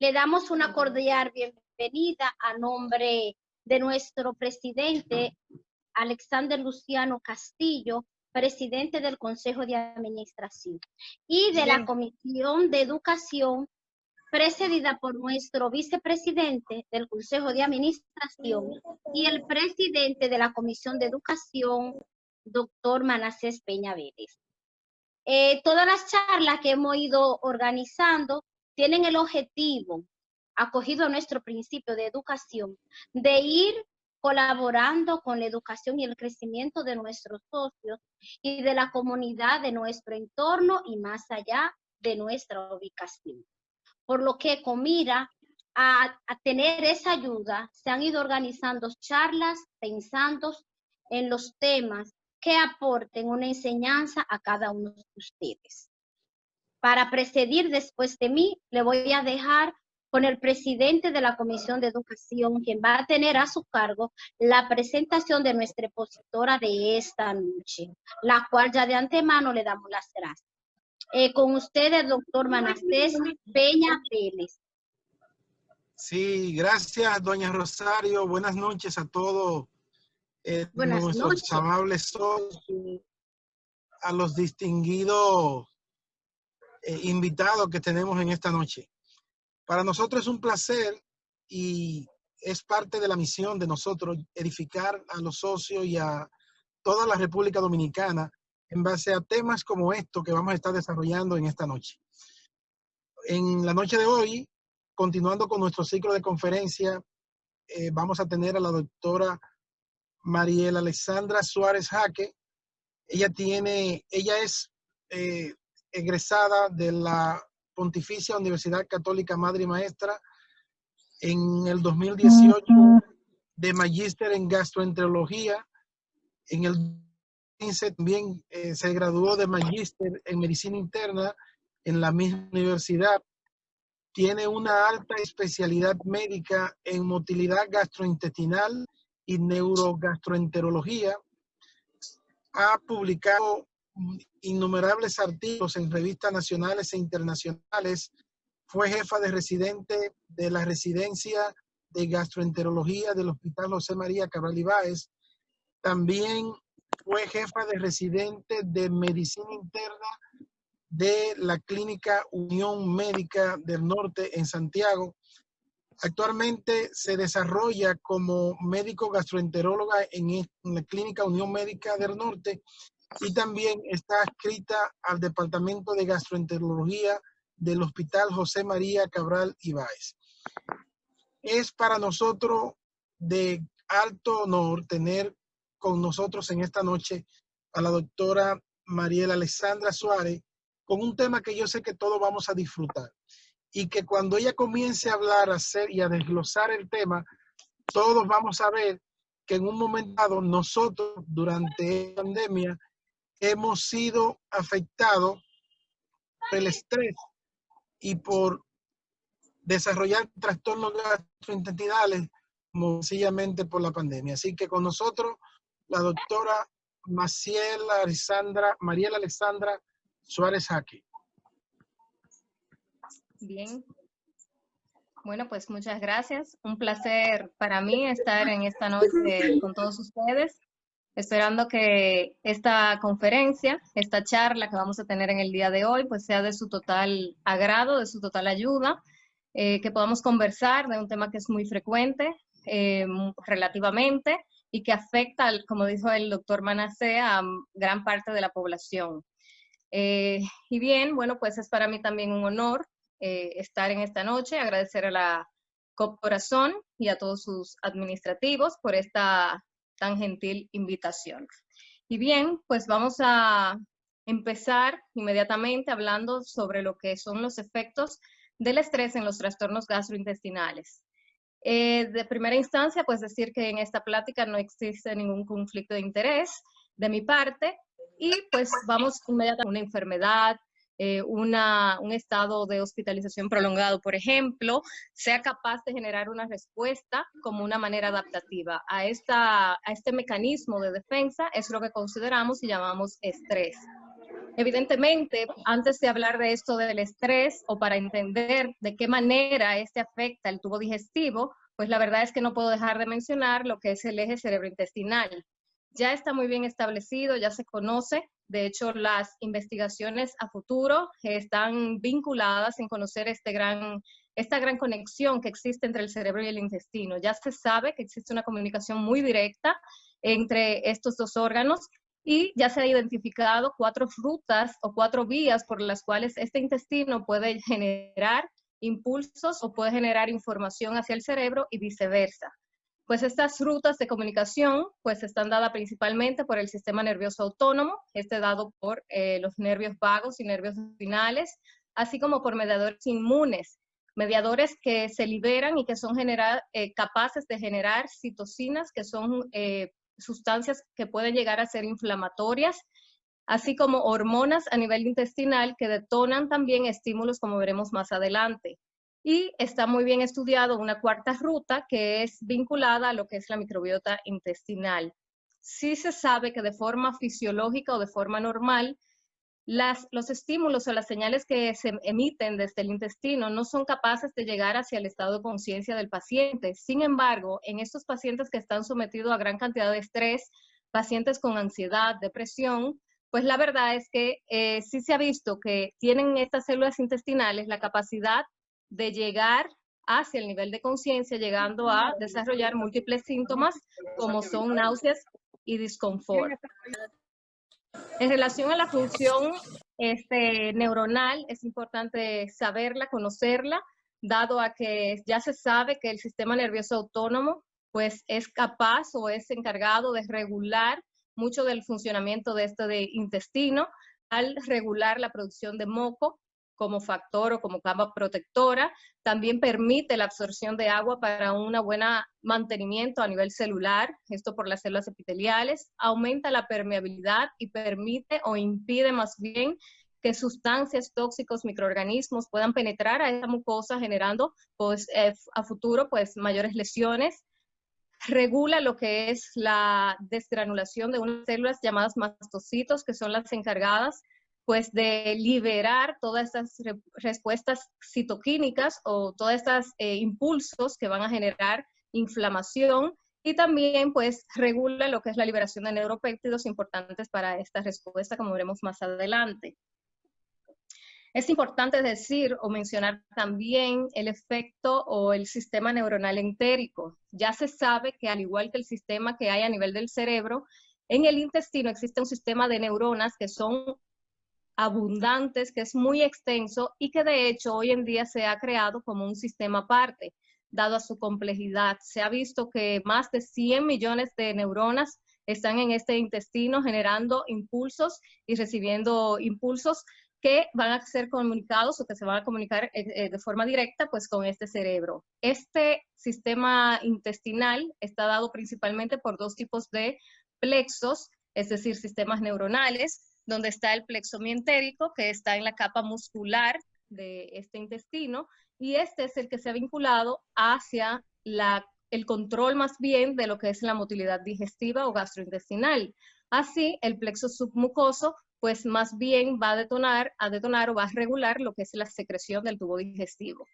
Le damos una cordial bienvenida a nombre de nuestro presidente Alexander Luciano Castillo, presidente del Consejo de Administración, y de la Comisión de Educación, presidida por nuestro vicepresidente del Consejo de Administración y el presidente de la Comisión de Educación, doctor Manasés Peña Vélez. Todas las charlas que hemos ido organizando tienen el objetivo, acogido a nuestro principio de educación, de ir colaborando con la educación y el crecimiento de nuestros socios y de la comunidad de nuestro entorno y más allá de nuestra ubicación. Por lo que con mira a tener esa ayuda, se han ido organizando charlas pensando en los temas que aporten una enseñanza a cada uno de ustedes. Para presidir después de mí, le voy a dejar con el presidente de la Comisión de Educación, quien va a tener a su cargo la presentación de nuestra expositora de esta noche, la cual ya de antemano le damos las gracias. Con ustedes, el doctor Manasés Peña Vélez. Sí, gracias, doña Rosario. Buenas noches a todos nuestros amables socios, a los distinguidos invitados que tenemos en esta noche. Para nosotros es un placer y es parte de la misión de nosotros edificar a los socios y a toda la República Dominicana en base a temas como estos que vamos a estar desarrollando en esta noche. En la noche de hoy, continuando con nuestro ciclo de conferencia, vamos a tener a la doctora Mariela Alexandra Suárez Jaque. Ella es egresada de la Pontificia Universidad Católica Madre y Maestra en el 2018 de Magíster en Gastroenterología. En el 2015 también se graduó de Magíster en Medicina Interna en la misma universidad. Tiene una alta especialidad médica en motilidad gastrointestinal y neurogastroenterología. Ha publicado innumerables artículos en revistas nacionales e internacionales. Fue jefa de residente de la residencia de gastroenterología del Hospital José María Cabral Ibáez. También fue jefa de residente de medicina interna de la Clínica Unión Médica del Norte en Santiago. Actualmente se desarrolla como médico gastroenteróloga en la Clínica Unión Médica del Norte y también está adscrita al Departamento de Gastroenterología del Hospital José María Cabral Ibáez. Es para nosotros de alto honor tener con nosotros en esta noche a la doctora Mariela Alexandra Suárez con un tema que yo sé que todos vamos a disfrutar y que cuando ella comience a hablar, a hacer y a desglosar el tema, todos vamos a ver que en un momento dado nosotros durante la pandemia hemos sido afectados por el estrés y por desarrollar trastornos gastrointestinales como sencillamente por la pandemia. Así que con nosotros la doctora Mariela Alexandra Suárez Jaque. Bien. Bueno, pues muchas gracias. Un placer para mí estar en esta noche con todos ustedes, esperando que esta conferencia, esta charla que vamos a tener en el día de hoy, pues sea de su total agrado, de su total ayuda, que podamos conversar de un tema que es muy frecuente, relativamente, y que afecta, como dijo el doctor Manasés, a gran parte de la población. Y bien, bueno, pues es para mí también un honor estar en esta noche, agradecer a la corporación y a todos sus administrativos por esta tan gentil invitación. Y bien, pues vamos a empezar inmediatamente hablando sobre lo que son los efectos del estrés en los trastornos gastrointestinales. De primera instancia, pues decir que en esta plática no existe ningún conflicto de interés de mi parte y pues vamos inmediatamente a una enfermedad, un estado de hospitalización prolongado, por ejemplo, sea capaz de generar una respuesta como una manera adaptativa a este mecanismo de defensa, es lo que consideramos y llamamos estrés. Evidentemente, antes de hablar de esto del estrés o para entender de qué manera este afecta el tubo digestivo, pues la verdad es que no puedo dejar de mencionar lo que es el eje cerebrointestinal. Ya está muy bien establecido, ya se conoce. De hecho, las investigaciones a futuro están vinculadas en conocer esta gran conexión que existe entre el cerebro y el intestino. Ya se sabe que existe una comunicación muy directa entre estos dos órganos y ya se ha identificado 4 rutas o 4 vías por las cuales este intestino puede generar impulsos o puede generar información hacia el cerebro y viceversa. Pues estas rutas de comunicación pues están dadas principalmente por el sistema nervioso autónomo, dado por los nervios vagos y nervios espinales, así como por mediadores inmunes, mediadores que se liberan y que son capaces de generar citocinas, que son sustancias que pueden llegar a ser inflamatorias, así como hormonas a nivel intestinal que detonan también estímulos, como veremos más adelante. Y está muy bien estudiado una 4ª ruta que es vinculada a lo que es la microbiota intestinal. Sí se sabe que de forma fisiológica o de forma normal, los estímulos o las señales que se emiten desde el intestino no son capaces de llegar hacia el estado de conciencia del paciente. Sin embargo, en estos pacientes que están sometidos a gran cantidad de estrés, pacientes con ansiedad, depresión, pues la verdad es que sí se ha visto que tienen estas células intestinales la capacidad de llegar hacia el nivel de conciencia, llegando a desarrollar múltiples síntomas como son náuseas y disconfort. En relación a la función neuronal, es importante saberla, conocerla, dado a que ya se sabe que el sistema nervioso autónomo pues, es capaz o es encargado de regular mucho del funcionamiento de intestino, al regular la producción de moco como factor o como capa protectora, también permite la absorción de agua para un buen mantenimiento a nivel celular, esto por las células epiteliales, aumenta la permeabilidad y permite o impide más bien que sustancias, tóxicos, microorganismos puedan penetrar a esta mucosa generando pues, a futuro pues, mayores lesiones. Regula lo que es la desgranulación de unas células llamadas mastocitos, que son las encargadas pues de liberar todas estas respuestas citoquímicas o todos estos impulsos que van a generar inflamación, y también pues regula lo que es la liberación de neuropéptidos importantes para esta respuesta, como veremos más adelante. Es importante decir o mencionar también el efecto o el sistema neuronal entérico. Ya se sabe que al igual que el sistema que hay a nivel del cerebro, en el intestino existe un sistema de neuronas que son abundantes, que es muy extenso y que de hecho hoy en día se ha creado como un sistema aparte, dado a su complejidad. Se ha visto que más de 100 millones de neuronas están en este intestino generando impulsos y recibiendo impulsos que van a ser comunicados o que se van a comunicar de forma directa pues con este cerebro. Este sistema intestinal está dado principalmente por 2 tipos de plexos, es decir, sistemas neuronales, donde está el plexo mientérico, que está en la capa muscular de este intestino, y este es el que se ha vinculado hacia el control más bien de lo que es la motilidad digestiva o gastrointestinal. Así, el plexo submucoso, pues más bien va a detonar o va a regular lo que es la secreción del tubo digestivo.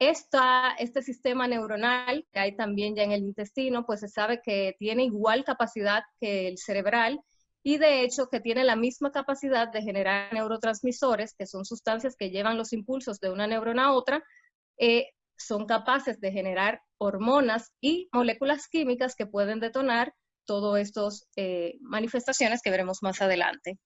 Este sistema neuronal que hay también ya en el intestino, pues se sabe que tiene igual capacidad que el cerebral, y de hecho que tiene la misma capacidad de generar neurotransmisores, que son sustancias que llevan los impulsos de una neurona a otra, son capaces de generar hormonas y moléculas químicas que pueden detonar todas estas manifestaciones que veremos más adelante.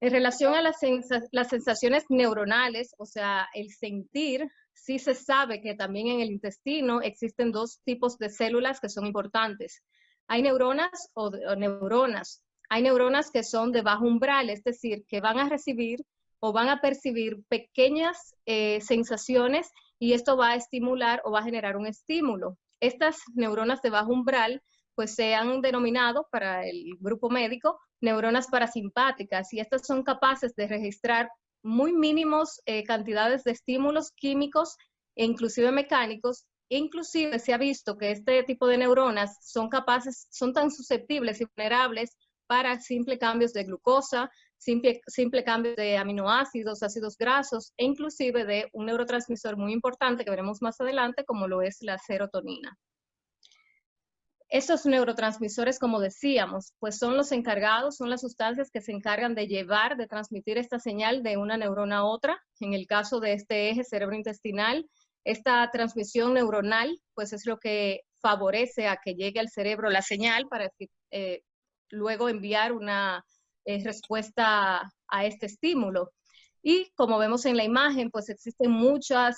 En relación a las sensaciones neuronales, o sea, el sentir, sí se sabe que también en el intestino existen 2 tipos de células que son importantes. Hay neuronas o neuronas. Hay neuronas que son de bajo umbral, es decir, que van a recibir o van a percibir pequeñas sensaciones, y esto va a estimular o va a generar un estímulo. Estas neuronas de bajo umbral pues se han denominado para el grupo médico neuronas parasimpáticas, y estas son capaces de registrar muy mínimos cantidades de estímulos químicos e inclusive mecánicos. Inclusive se ha visto que este tipo de neuronas son tan susceptibles y vulnerables para simples cambios de glucosa, simple cambio de aminoácidos, ácidos grasos e inclusive de un neurotransmisor muy importante que veremos más adelante, como lo es la serotonina. Estos neurotransmisores, como decíamos, pues son los encargados, son las sustancias que se encargan de llevar, de transmitir esta señal de una neurona a otra. En el caso de este eje cerebrointestinal, esta transmisión neuronal, pues es lo que favorece a que llegue al cerebro la señal para luego enviar una respuesta a este estímulo. Y como vemos en la imagen, pues existen muchos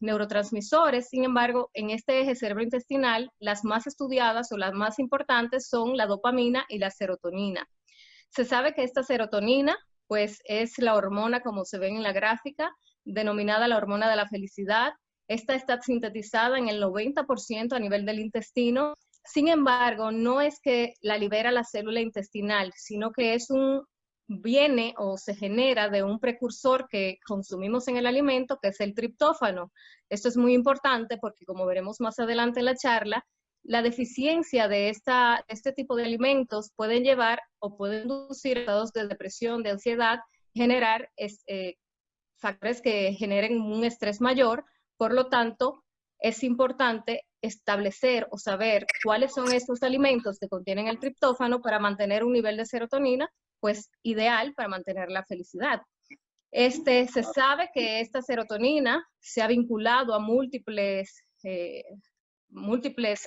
neurotransmisores. Sin embargo, en este eje cerebrointestinal, las más estudiadas o las más importantes son la dopamina y la serotonina. Se sabe que esta serotonina, pues es la hormona, como se ve en la gráfica, denominada la hormona de la felicidad. Esta está sintetizada en el 90% a nivel del intestino. Sin embargo, no es que la libera la célula intestinal, sino que viene o se genera de un precursor que consumimos en el alimento, que es el triptófano. Esto es muy importante porque, como veremos más adelante en la charla, la deficiencia de este tipo de alimentos pueden llevar o pueden inducir estados de depresión, de ansiedad, generar factores que generen un estrés mayor. Por lo tanto, es importante establecer o saber cuáles son estos alimentos que contienen el triptófano para mantener un nivel de serotonina pues ideal para mantener la felicidad. Se sabe que esta serotonina se ha vinculado a múltiples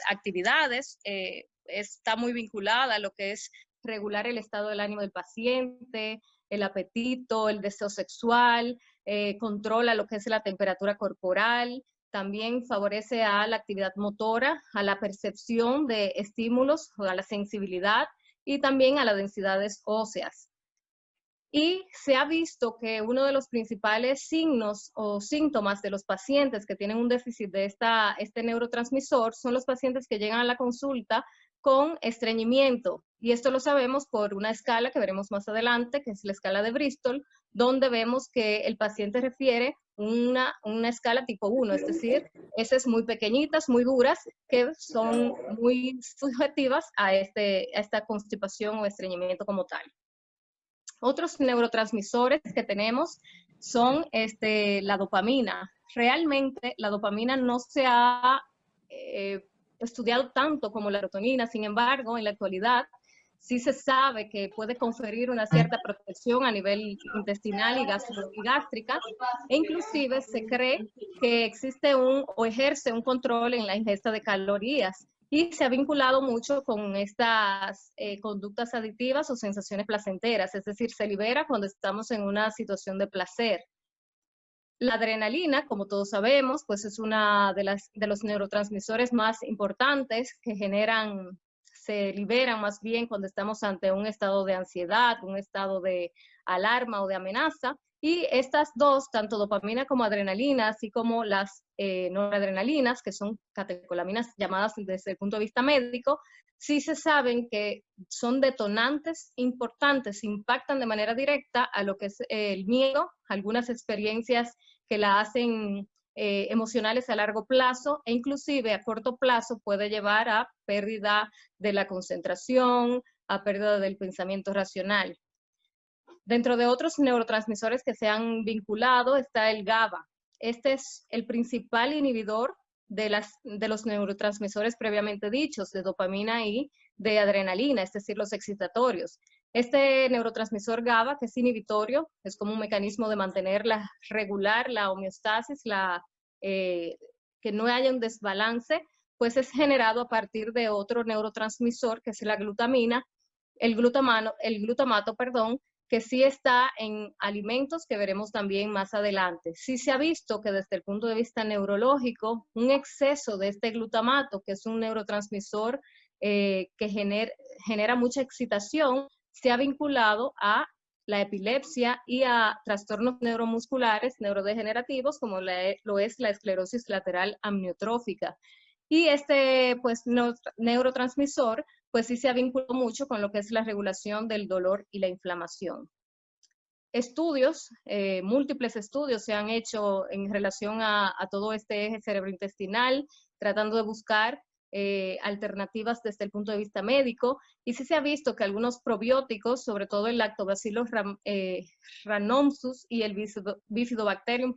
actividades, está muy vinculada a lo que es regular el estado del ánimo del paciente, el apetito, el deseo sexual, controla lo que es la temperatura corporal, también favorece a la actividad motora, a la percepción de estímulos, a la sensibilidad, y también a las densidades óseas. Y se ha visto que uno de los principales signos o síntomas de los pacientes que tienen un déficit de este neurotransmisor son los pacientes que llegan a la consulta con estreñimiento. Y esto lo sabemos por una escala que veremos más adelante, que es la escala de Bristol, donde vemos que el paciente refiere una escala tipo 1, es decir, heces muy pequeñitas, muy duras, que son muy subjetivas a esta constipación o estreñimiento como tal. Otros neurotransmisores que tenemos son la dopamina. Realmente la dopamina no se ha estudiado tanto como la serotonina, sin embargo, en la actualidad sí se sabe que puede conferir una cierta protección a nivel intestinal y gástrica, e inclusive se cree que existe o ejerce un control en la ingesta de calorías, y se ha vinculado mucho con estas conductas adictivas o sensaciones placenteras, es decir, se libera cuando estamos en una situación de placer. La adrenalina, como todos sabemos, pues es una de los neurotransmisores más importantes que se liberan más bien cuando estamos ante un estado de ansiedad, un estado de alarma o de amenaza. Y estas dos, tanto dopamina como adrenalina, así como las noradrenalinas, que son catecolaminas llamadas desde el punto de vista médico, sí se saben que son detonantes importantes, impactan de manera directa a lo que es el miedo, algunas experiencias que la hacen emocionales a largo plazo, e inclusive a corto plazo puede llevar a pérdida de la concentración, a pérdida del pensamiento racional. Dentro de otros neurotransmisores que se han vinculado está el GABA. Este es el principal inhibidor de los neurotransmisores previamente dichos, de dopamina y de adrenalina, es decir, los excitatorios. Este neurotransmisor GABA, que es inhibitorio, es como un mecanismo de regular la homeostasis, que no haya un desbalance, pues es generado a partir de otro neurotransmisor, que es la glutamina, el glutamato, que sí está en alimentos que veremos también más adelante. Sí se ha visto que desde el punto de vista neurológico, un exceso de este glutamato, que es un neurotransmisor que genera mucha excitación, se ha vinculado a la epilepsia y a trastornos neuromusculares, neurodegenerativos, como lo es la esclerosis lateral amniotrófica. Y pues, neurotransmisor, pues sí se ha vinculado mucho con lo que es la regulación del dolor y la inflamación. Múltiples estudios se han hecho en relación a todo este eje cerebrointestinal, tratando de buscar alternativas desde el punto de vista médico, y sí se ha visto que algunos probióticos, sobre todo el Lactobacillus rhamnosus y el Bifidobacterium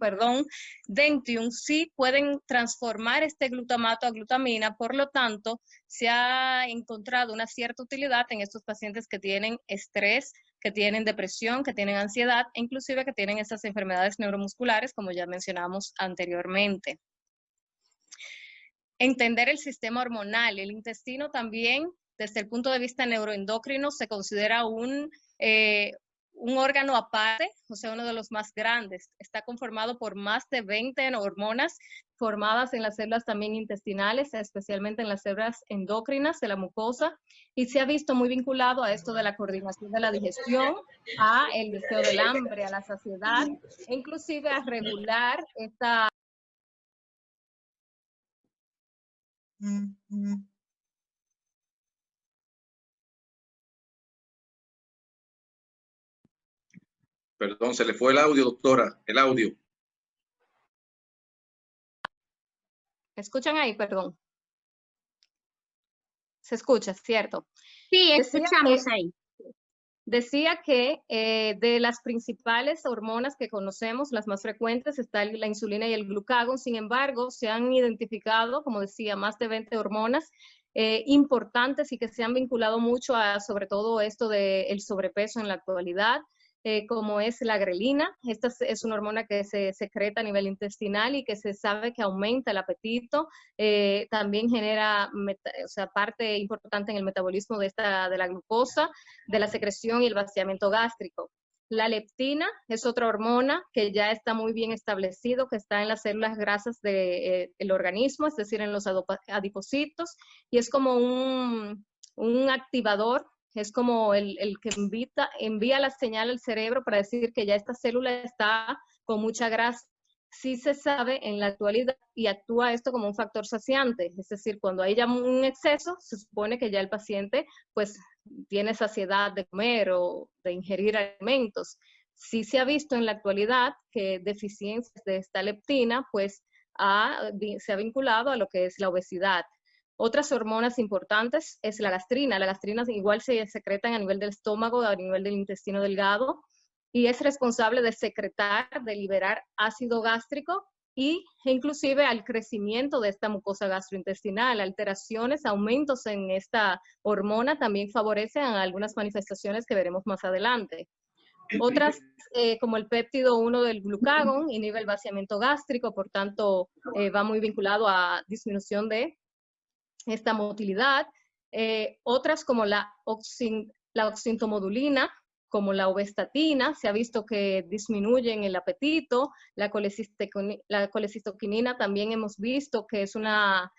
dentium, sí pueden transformar este glutamato a glutamina. Por lo tanto, se ha encontrado una cierta utilidad en estos pacientes que tienen estrés, que tienen depresión, que tienen ansiedad, e inclusive que tienen esas enfermedades neuromusculares, como ya mencionamos anteriormente. Entender el sistema hormonal. El intestino también, desde el punto de vista neuroendocrino, se considera un órgano aparte, o sea, uno de los más grandes. Está conformado por más de 20 hormonas formadas en las células también intestinales, especialmente en las células endócrinas de la mucosa, y se ha visto muy vinculado a esto de la coordinación de la digestión, a el deseo del hambre, a la saciedad, e inclusive a regular esta... Perdón, se le fue el audio, doctora, el audio. ¿Escuchan ahí? Perdón. Se escucha, ¿cierto? Sí, escuchamos ahí. Decía que de las principales hormonas que conocemos, las más frecuentes, está la insulina y el glucagón. Sin embargo, se han identificado, como decía, más de 20 hormonas importantes y que se han vinculado mucho a, sobre todo, esto del sobrepeso en la actualidad, como es la grelina. Esta es una hormona que se secreta a nivel intestinal y que se sabe que aumenta el apetito, también genera, parte importante en el metabolismo de la glucosa, de la secreción y el vaciamiento gástrico. La leptina es otra hormona que ya está muy bien establecido, que está en las células grasas del organismo, es decir, en los adipocitos, y es como un activador. Es como el que envía la señal al cerebro para decir que ya esta célula está con mucha grasa. Sí se sabe en la actualidad y actúa esto como un factor saciante, es decir, cuando hay ya un exceso, se supone que ya el paciente pues tiene saciedad de comer o de ingerir alimentos. Sí se ha visto en la actualidad que deficiencias de esta leptina pues se ha vinculado a lo que es la obesidad. Otras hormonas importantes es la gastrina. La gastrina igual se secreta a nivel del estómago, a nivel del intestino delgado, y es responsable de secretar, de liberar ácido gástrico e inclusive al crecimiento de esta mucosa gastrointestinal. Alteraciones, aumentos en esta hormona también favorecen algunas manifestaciones que veremos más adelante. Otras, como el péptido 1 del glucagón, inhibe el vaciamiento gástrico, por tanto, va muy vinculado a disminución de esta motilidad. Otras como la oxintomodulina, como la ovestatina, se ha visto que disminuyen el apetito. La colecistoquinina también hemos visto que es una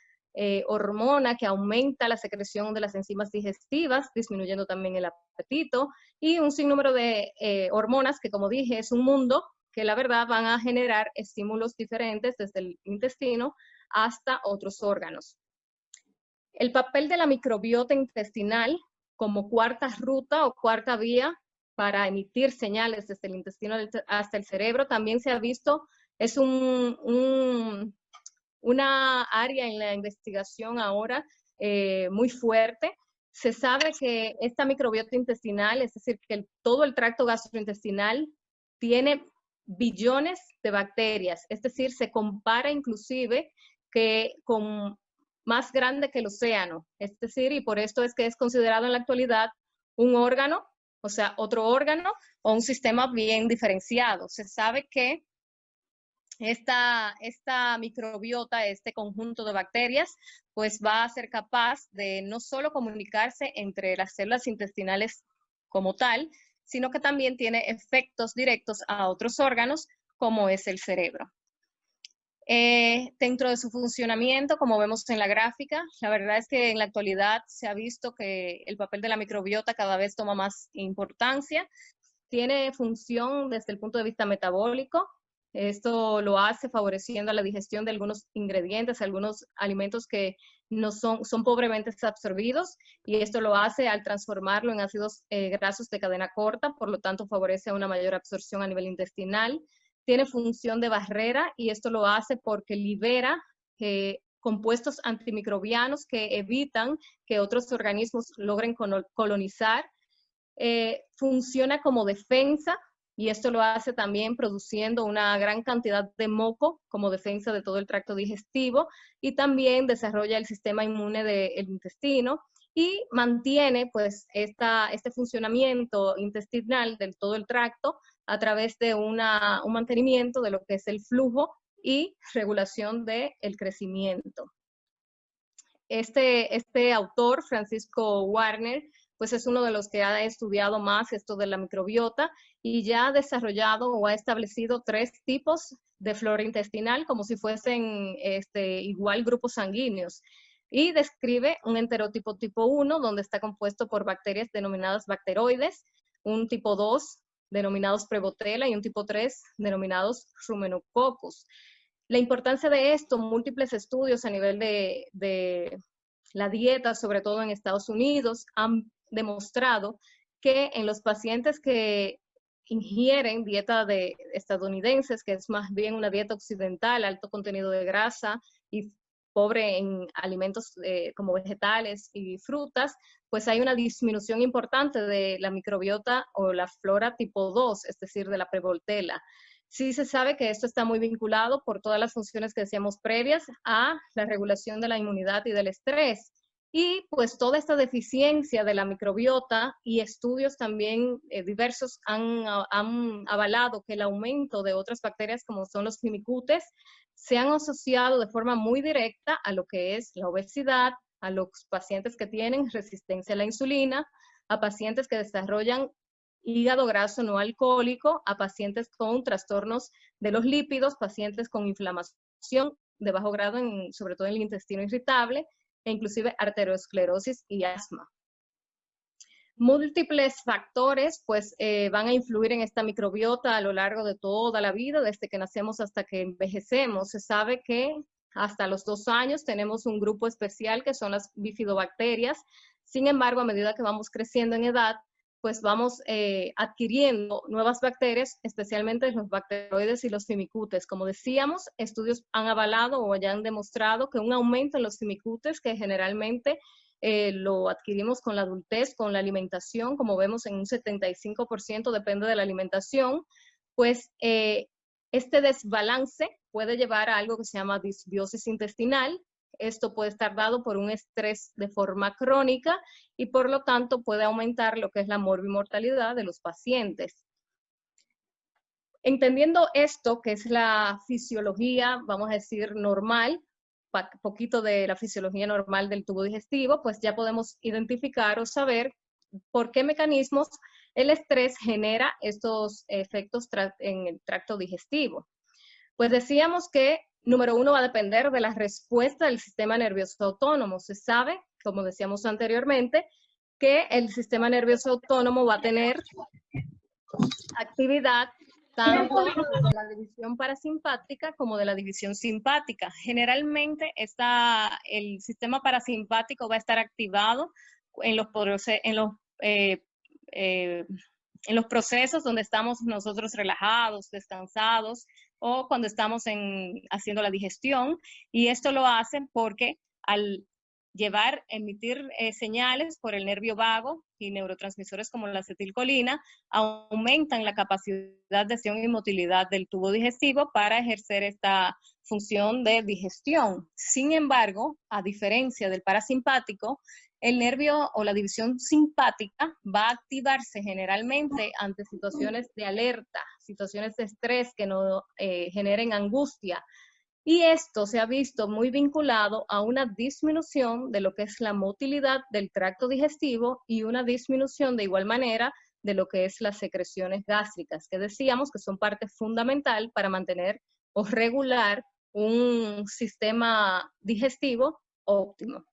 hormona que aumenta la secreción de las enzimas digestivas, disminuyendo también el apetito. Y un sinnúmero de hormonas que, como dije, es un mundo que la verdad van a generar estímulos diferentes desde el intestino hasta otros órganos. El papel de la microbiota intestinal como cuarta ruta o cuarta vía para emitir señales desde el intestino hasta el cerebro también se ha visto, es una área en la investigación ahora muy fuerte. Se sabe que esta microbiota intestinal, es decir, que todo el tracto gastrointestinal tiene billones de bacterias, es decir, se compara inclusive que con más grande que el océano, es decir, y por esto es que es considerado en la actualidad un órgano, o sea, otro órgano o un sistema bien diferenciado. Se sabe que esta microbiota, este conjunto de bacterias, pues va a ser capaz de no solo comunicarse entre las células intestinales como tal, sino que también tiene efectos directos a otros órganos, como es el cerebro. Dentro de su funcionamiento, como vemos en la gráfica, la verdad es que en la actualidad se ha visto que el papel de la microbiota cada vez toma más importancia. Tiene función desde el punto de vista metabólico. Esto lo hace favoreciendo la digestión de algunos ingredientes, algunos alimentos que no son pobremente absorbidos, y esto lo hace al transformarlo en ácidos grasos de cadena corta, por lo tanto favorece una mayor absorción a nivel intestinal. Tiene función de barrera y esto lo hace porque libera compuestos antimicrobianos que evitan que otros organismos logren colonizar. Funciona como defensa, y esto lo hace también produciendo una gran cantidad de moco como defensa de todo el tracto digestivo, y también desarrolla el sistema inmune del intestino y mantiene pues este funcionamiento intestinal de todo el tracto a través de un mantenimiento de lo que es el flujo y regulación del crecimiento. Este autor, Francisco Warner, pues es uno de los que ha estudiado más esto de la microbiota y ya ha desarrollado o ha establecido 3 tipos de flora intestinal como si fuesen igual grupos sanguíneos, y describe un enterotipo tipo 1 donde está compuesto por bacterias denominadas bacteroides, un tipo 2 denominados Prevotella y un tipo 3 denominados Rumenococcus. La importancia de esto, múltiples estudios a nivel de la dieta, sobre todo en Estados Unidos, han demostrado que en los pacientes que ingieren dieta de estadounidenses, que es más bien una dieta occidental, alto contenido de grasa y pobre en alimentos como vegetales y frutas, pues hay una disminución importante de la microbiota o la flora tipo 2, es decir, de la Prevotella. Sí se sabe que esto está muy vinculado por todas las funciones que decíamos previas a la regulación de la inmunidad y del estrés. Y pues toda esta deficiencia de la microbiota y estudios también diversos han avalado que el aumento de otras bacterias como son los firmicutes se han asociado de forma muy directa a lo que es la obesidad, a los pacientes que tienen resistencia a la insulina, a pacientes que desarrollan hígado graso no alcohólico, a pacientes con trastornos de los lípidos, pacientes con inflamación de bajo grado, sobre todo en el intestino irritable, e inclusive arteriosclerosis y asma. Múltiples factores pues van a influir en esta microbiota a lo largo de toda la vida, desde que nacemos hasta que envejecemos. Se sabe que hasta los 2 años tenemos un grupo especial que son las bifidobacterias. Sin embargo, a medida que vamos creciendo en edad, pues vamos adquiriendo nuevas bacterias, especialmente los bacteroides y los firmicutes. Como decíamos, estudios han avalado o ya han demostrado que un aumento en los firmicutes, que generalmente lo adquirimos con la adultez, con la alimentación, como vemos en un 75% depende de la alimentación, pues este desbalance puede llevar a algo que se llama disbiosis intestinal. Esto puede estar dado por un estrés de forma crónica y por lo tanto puede aumentar lo que es la morbimortalidad de los pacientes. Entendiendo esto, que es la fisiología, vamos a decir, normal, poquito de la fisiología normal del tubo digestivo, pues ya podemos identificar o saber por qué mecanismos el estrés genera estos efectos en el tracto digestivo. Pues decíamos que número 1 va a depender de la respuesta del sistema nervioso autónomo. Se sabe, como decíamos anteriormente, que el sistema nervioso autónomo va a tener actividad tanto de la división parasimpática como de la división simpática. Generalmente el sistema parasimpático va a estar activado en los procesos donde estamos nosotros relajados, descansados, o cuando estamos haciendo la digestión, y esto lo hacen porque al emitir señales por el nervio vago y neurotransmisores como la acetilcolina, aumentan la capacidad de acción y motilidad del tubo digestivo para ejercer esta función de digestión. Sin embargo, a diferencia del parasimpático, el nervio o la división simpática va a activarse generalmente ante situaciones de alerta, situaciones de estrés que no generen angustia. Y esto se ha visto muy vinculado a una disminución de lo que es la motilidad del tracto digestivo y una disminución de igual manera de lo que es las secreciones gástricas, que decíamos que son parte fundamental para mantener o regular un sistema digestivo óptimo.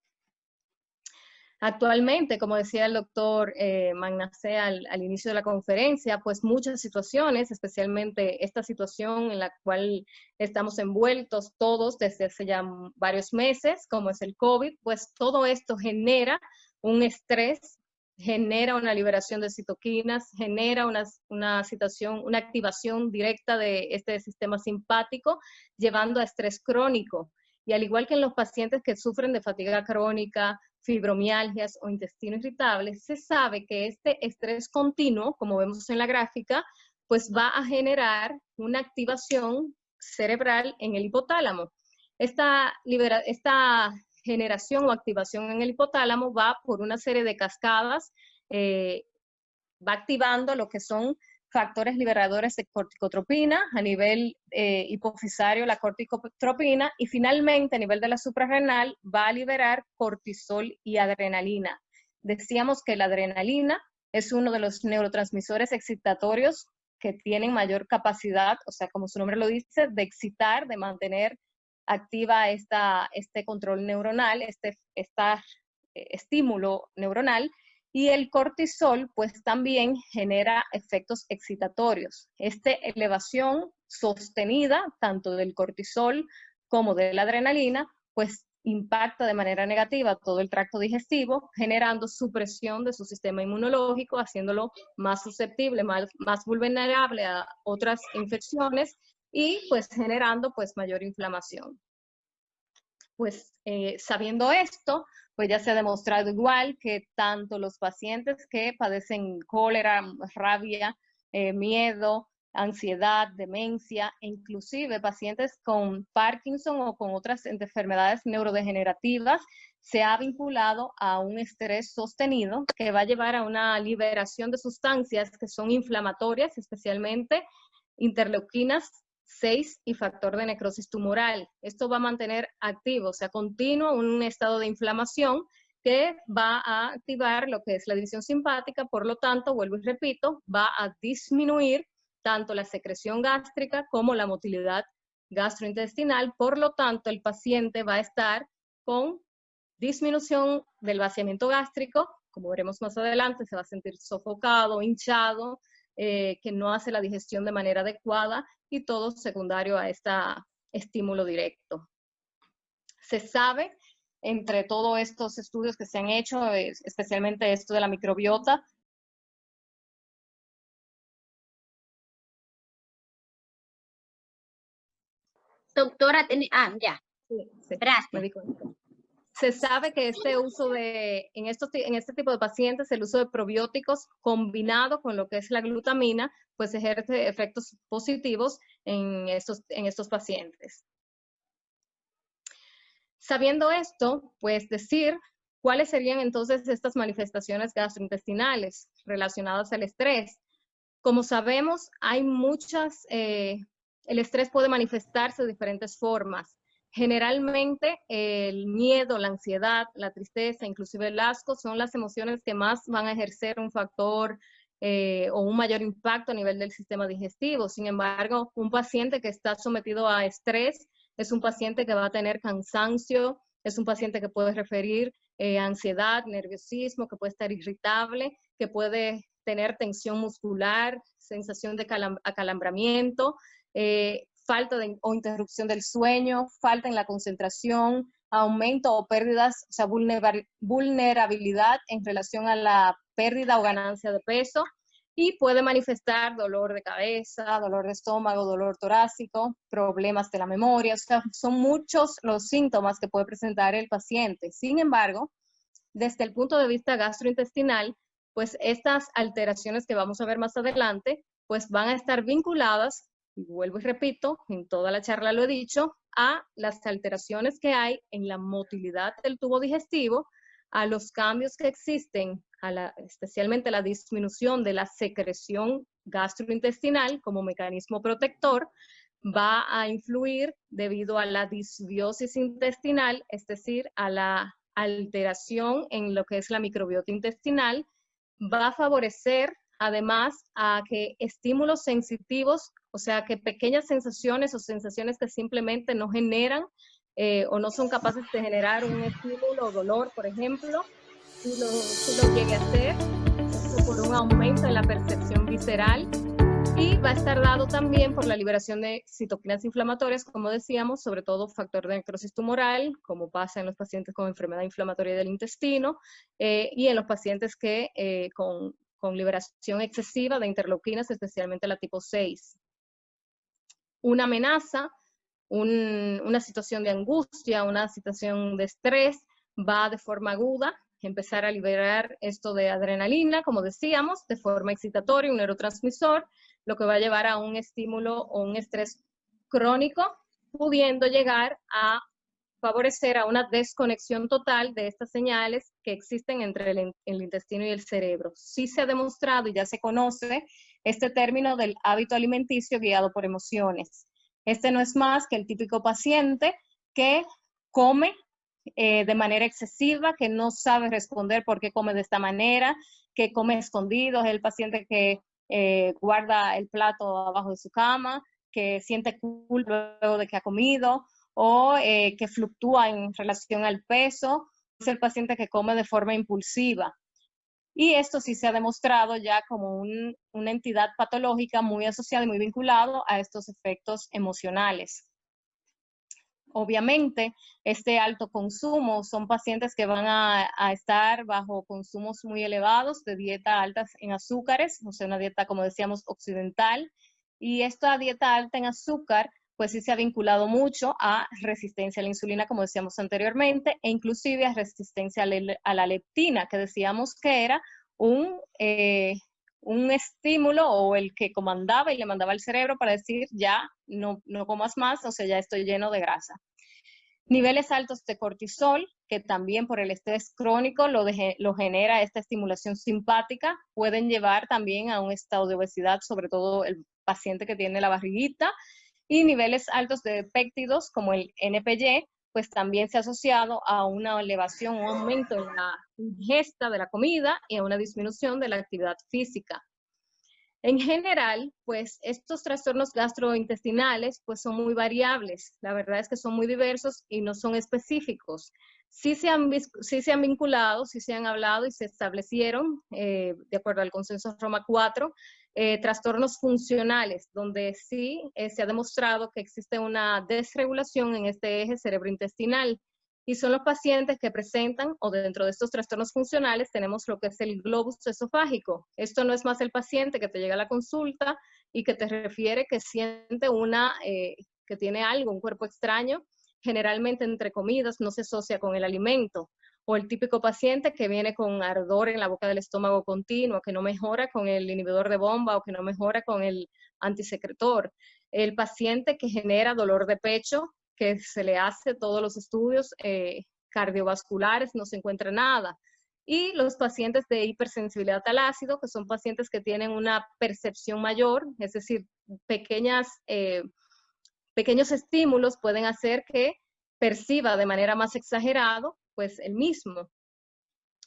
Actualmente, como decía el doctor Magnacé al inicio de la conferencia, pues muchas situaciones, especialmente esta situación en la cual estamos envueltos todos desde hace ya varios meses, como es el COVID, pues todo esto genera un estrés, genera una liberación de citoquinas, genera una activación directa de este sistema simpático, llevando a estrés crónico. y al igual que en los pacientes que sufren de fatiga crónica, fibromialgias o intestino irritable, se sabe que este estrés continuo, como vemos en la gráfica, pues va a generar una activación cerebral en el hipotálamo. Esta generación o activación en el hipotálamo va por una serie de cascadas, va activando lo que son factores liberadores de corticotropina, a nivel hipofisario la corticotropina, y finalmente a nivel de la suprarrenal va a liberar cortisol y adrenalina. Decíamos que la adrenalina es uno de los neurotransmisores excitatorios que tienen mayor capacidad, o sea, como su nombre lo dice, de excitar, de mantener activa este control neuronal, este estímulo neuronal. Y el cortisol, pues también genera efectos excitatorios. Esta elevación sostenida, tanto del cortisol como de la adrenalina, pues impacta de manera negativa todo el tracto digestivo, generando supresión de su sistema inmunológico, haciéndolo más susceptible, más vulnerable a otras infecciones y pues generando pues mayor inflamación. Pues sabiendo esto, pues ya se ha demostrado igual que tanto los pacientes que padecen cólera, rabia, miedo, ansiedad, demencia, e inclusive pacientes con Parkinson o con otras enfermedades neurodegenerativas, se ha vinculado a un estrés sostenido que va a llevar a una liberación de sustancias que son inflamatorias, especialmente interleuquinas 6 y factor de necrosis tumoral. Esto va a mantener activo, o sea, continuo un estado de inflamación que va a activar lo que es la división simpática, por lo tanto, vuelvo y repito, va a disminuir tanto la secreción gástrica como la motilidad gastrointestinal, por lo tanto, el paciente va a estar con disminución del vaciamiento gástrico, como veremos más adelante, se va a sentir sofocado, hinchado, que no hace la digestión de manera adecuada y todo secundario a este estímulo directo. Se sabe, entre todos estos estudios que se han hecho, especialmente esto de la microbiota, doctora, ya. Sí, gracias. me di cuenta. Se sabe que este uso en este tipo de pacientes, el uso de probióticos combinado con lo que es la glutamina, pues ejerce efectos positivos en estos pacientes. Sabiendo esto, pues decir cuáles serían entonces estas manifestaciones gastrointestinales relacionadas al estrés. Como sabemos, hay muchas, el estrés puede manifestarse de diferentes formas. Generalmente el miedo, la ansiedad, la tristeza, inclusive el asco son las emociones que más van a ejercer un factor o un mayor impacto a nivel del sistema digestivo. Sin embargo, un paciente que está sometido a estrés es un paciente que va a tener cansancio, es un paciente que puede referir ansiedad, nerviosismo, que puede estar irritable, que puede tener tensión muscular, sensación de acalambramiento, falta o interrupción del sueño, falta en la concentración, aumento o pérdidas, o sea, vulnerabilidad en relación a la pérdida o ganancia de peso, y puede manifestar dolor de cabeza, dolor de estómago, dolor torácico, problemas de la memoria, o sea, son muchos los síntomas que puede presentar el paciente. Sin embargo, desde el punto de vista gastrointestinal, pues estas alteraciones que vamos a ver más adelante, pues van a estar vinculadas, y vuelvo y repito, en toda la charla lo he dicho, a las alteraciones que hay en la motilidad del tubo digestivo, a los cambios que existen, especialmente la disminución de la secreción gastrointestinal como mecanismo protector, va a influir debido a la disbiosis intestinal, es decir, a la alteración en lo que es la microbiota intestinal, va a favorecer además a que estímulos sensitivos, o sea, que pequeñas sensaciones o sensaciones que simplemente no generan o no son capaces de generar un estímulo o dolor, por ejemplo, si lo llegue a hacer, esto por un aumento en la percepción visceral, y va a estar dado también por la liberación de citoquinas inflamatorias, como decíamos, sobre todo factor de necrosis tumoral, como pasa en los pacientes con enfermedad inflamatoria del intestino, y en los pacientes que con liberación excesiva de interleuquinas, especialmente la tipo 6. Una amenaza una situación de angustia, una situación de estrés, va de forma aguda empezar a liberar esto de adrenalina, como decíamos, de forma excitatoria, un neurotransmisor, lo que va a llevar a un estímulo o un estrés crónico, pudiendo llegar a favorecer a una desconexión total de estas señales que existen entre el intestino y el cerebro. Sí se ha demostrado y ya se conoce este término del hábito alimenticio guiado por emociones. Este no es más que el típico paciente que come de manera excesiva, que no sabe responder por qué come de esta manera, que come escondido, es el paciente que guarda el plato abajo de su cama, que siente culpa luego de que ha comido, o que fluctúa en relación al peso, es el paciente que come de forma impulsiva. Y esto sí se ha demostrado ya como una entidad patológica muy asociada y muy vinculado a estos efectos emocionales. Obviamente, este alto consumo son pacientes que van a estar bajo consumos muy elevados de dieta altas en azúcares, o sea, una dieta, como decíamos, occidental. Y esta dieta alta en azúcar, pues sí se ha vinculado mucho a resistencia a la insulina, como decíamos anteriormente, e inclusive a resistencia a la leptina, que decíamos que era un estímulo o el que comandaba y le mandaba al cerebro para decir ya no comas más, o sea, ya estoy lleno de grasa. Niveles altos de cortisol, que también por el estrés crónico lo genera esta estimulación simpática, pueden llevar también a un estado de obesidad, sobre todo el paciente que tiene la barriguita, y niveles altos de péptidos como el NPY, pues también se ha asociado a una elevación o aumento en la ingesta de la comida y a una disminución de la actividad física. En general, pues estos trastornos gastrointestinales pues son muy variables. La verdad es que son muy diversos y no son específicos. Sí se han vinculado, sí se han hablado y se establecieron, de acuerdo al consenso Roma 4, trastornos funcionales, donde sí se ha demostrado que existe una desregulación en este eje cerebrointestinal. Y son los pacientes que presentan, o dentro de estos trastornos funcionales, tenemos lo que es el globus esofágico. Esto no es más el paciente que te llega a la consulta y que te refiere que siente que tiene algo, un cuerpo extraño, generalmente entre comidas, no se asocia con el alimento. O el típico paciente que viene con ardor en la boca del estómago continuo, que no mejora con el inhibidor de bomba o que no mejora con el antisecretor. El paciente que genera dolor de pecho, que se le hace todos los estudios cardiovasculares, no se encuentra nada. Y los pacientes de hipersensibilidad al ácido, que son pacientes que tienen una percepción mayor, es decir, pequeños estímulos pueden hacer que perciba de manera más exagerada, pues el mismo.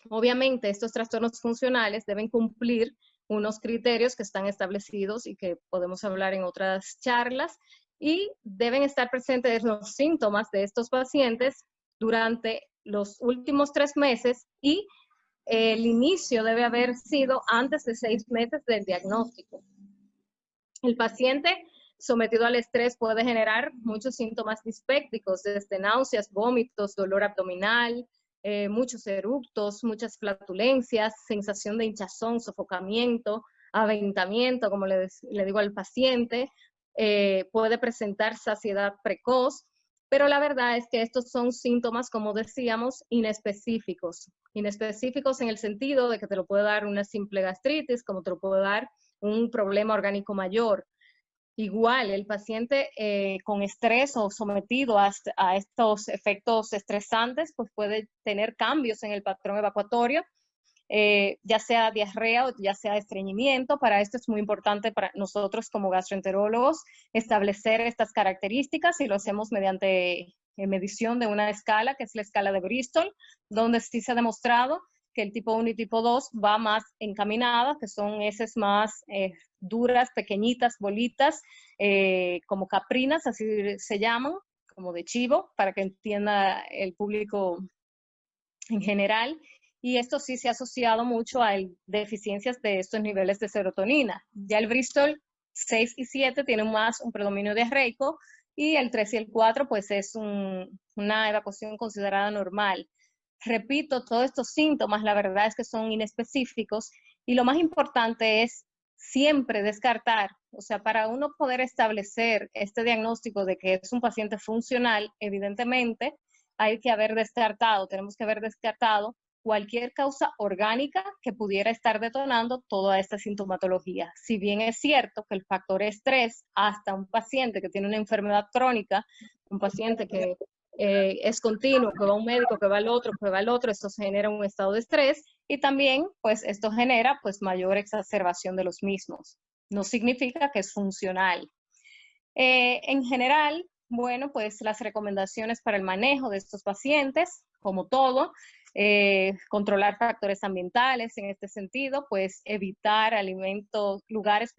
Obviamente, estos trastornos funcionales deben cumplir unos criterios que están establecidos y que podemos hablar en otras charlas, y deben estar presentes los síntomas de estos pacientes durante los últimos 3 meses y el inicio debe haber sido antes de 6 meses del diagnóstico. El paciente sometido al estrés puede generar muchos síntomas dispépticos, desde náuseas, vómitos, dolor abdominal, muchos eructos, muchas flatulencias, sensación de hinchazón, sofocamiento, aventamiento, como le digo al paciente, puede presentar saciedad precoz, pero la verdad es que estos son síntomas, como decíamos, inespecíficos en el sentido de que te lo puede dar una simple gastritis, como te lo puede dar un problema orgánico mayor. Igual, el paciente con estrés o sometido a estos efectos estresantes, pues puede tener cambios en el patrón evacuatorio, ya sea diarrea o ya sea estreñimiento. Para esto es muy importante para nosotros como gastroenterólogos establecer estas características, y lo hacemos mediante medición de una escala, que es la escala de Bristol, donde sí se ha demostrado que el tipo 1 y tipo 2 va más encaminada, que son heces más duras, pequeñitas, bolitas, como caprinas, así se llaman, como de chivo, para que entienda el público en general. Y esto sí se ha asociado mucho a deficiencias de estos niveles de serotonina. Ya el Bristol 6 y 7 tienen más un predominio diarreico, y el 3 y el 4 pues es una evacuación considerada normal. Repito, todos estos síntomas la verdad es que son inespecíficos, y lo más importante es siempre descartar, o sea, para uno poder establecer este diagnóstico de que es un paciente funcional, evidentemente hay que haber descartado, tenemos que haber descartado cualquier causa orgánica que pudiera estar detonando toda esta sintomatología. Si bien es cierto que el factor estrés, hasta un paciente que tiene una enfermedad crónica, un paciente que es continuo, que va a un médico, que va al otro, que va al otro, esto se genera un estado de estrés y también pues esto genera pues mayor exacerbación de los mismos. No significa que es funcional. En general, bueno, pues las recomendaciones para el manejo de estos pacientes, como todo, controlar factores ambientales en este sentido, pues evitar lugares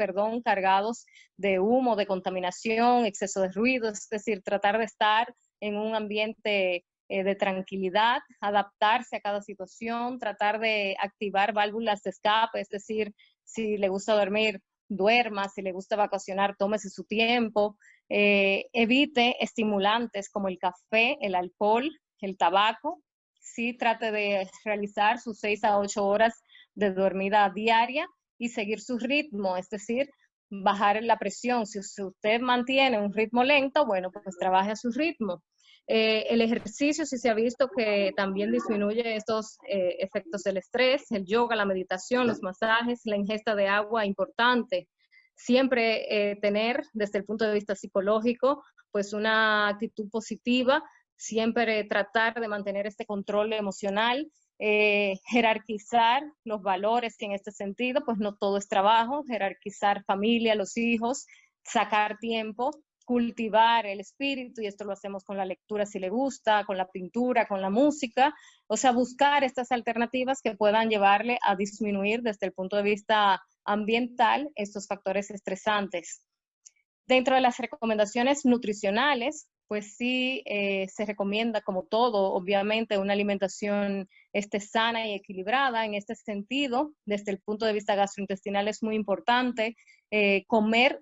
cargados de humo, de contaminación, exceso de ruido, es decir, tratar de estar en un ambiente de tranquilidad, adaptarse a cada situación, tratar de activar válvulas de escape, es decir, si le gusta dormir, duerma, si le gusta vacacionar, tómese su tiempo, evite estimulantes como el café, el alcohol, el tabaco, sí trate de realizar sus 6 a 8 horas de dormida diaria y seguir su ritmo, es decir, bajar la presión. Si usted mantiene un ritmo lento, bueno, pues trabaje a su ritmo. El ejercicio sí se ha visto que también disminuye estos efectos del estrés, el yoga, la meditación, los masajes, la ingesta de agua, importante. Siempre tener, desde el punto de vista psicológico, pues una actitud positiva, siempre tratar de mantener este control emocional, jerarquizar los valores, que en este sentido, pues no todo es trabajo, jerarquizar familia, los hijos, sacar tiempo, cultivar el espíritu, y esto lo hacemos con la lectura si le gusta, con la pintura, con la música, o sea, buscar estas alternativas que puedan llevarle a disminuir desde el punto de vista ambiental estos factores estresantes. Dentro de las recomendaciones nutricionales, pues sí se recomienda, como todo, obviamente, una alimentación sana y equilibrada. En este sentido, desde el punto de vista gastrointestinal es muy importante comer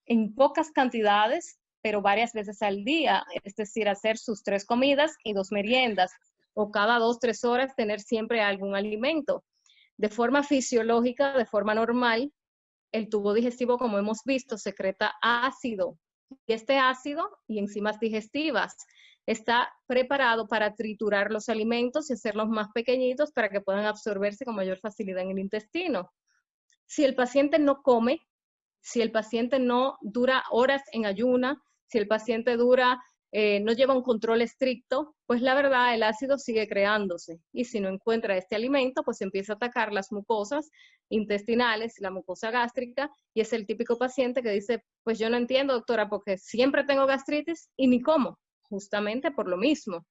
en pocas cantidades, pero varias veces al día, es decir, hacer sus 3 comidas y 2 meriendas, o cada 2, 3 horas tener siempre algún alimento. De forma fisiológica, de forma normal, el tubo digestivo, como hemos visto, secreta ácido. Y este ácido y enzimas digestivas está preparado para triturar los alimentos y hacerlos más pequeñitos para que puedan absorberse con mayor facilidad en el intestino. Si el paciente no come, si el paciente no dura horas en ayuna, si el paciente no lleva un control estricto, pues la verdad el ácido sigue creándose. Y si no encuentra este alimento, pues empieza a atacar las mucosas intestinales, la mucosa gástrica, y es el típico paciente que dice, pues yo no entiendo, doctora, porque siempre tengo gastritis y ni como, justamente por lo mismo.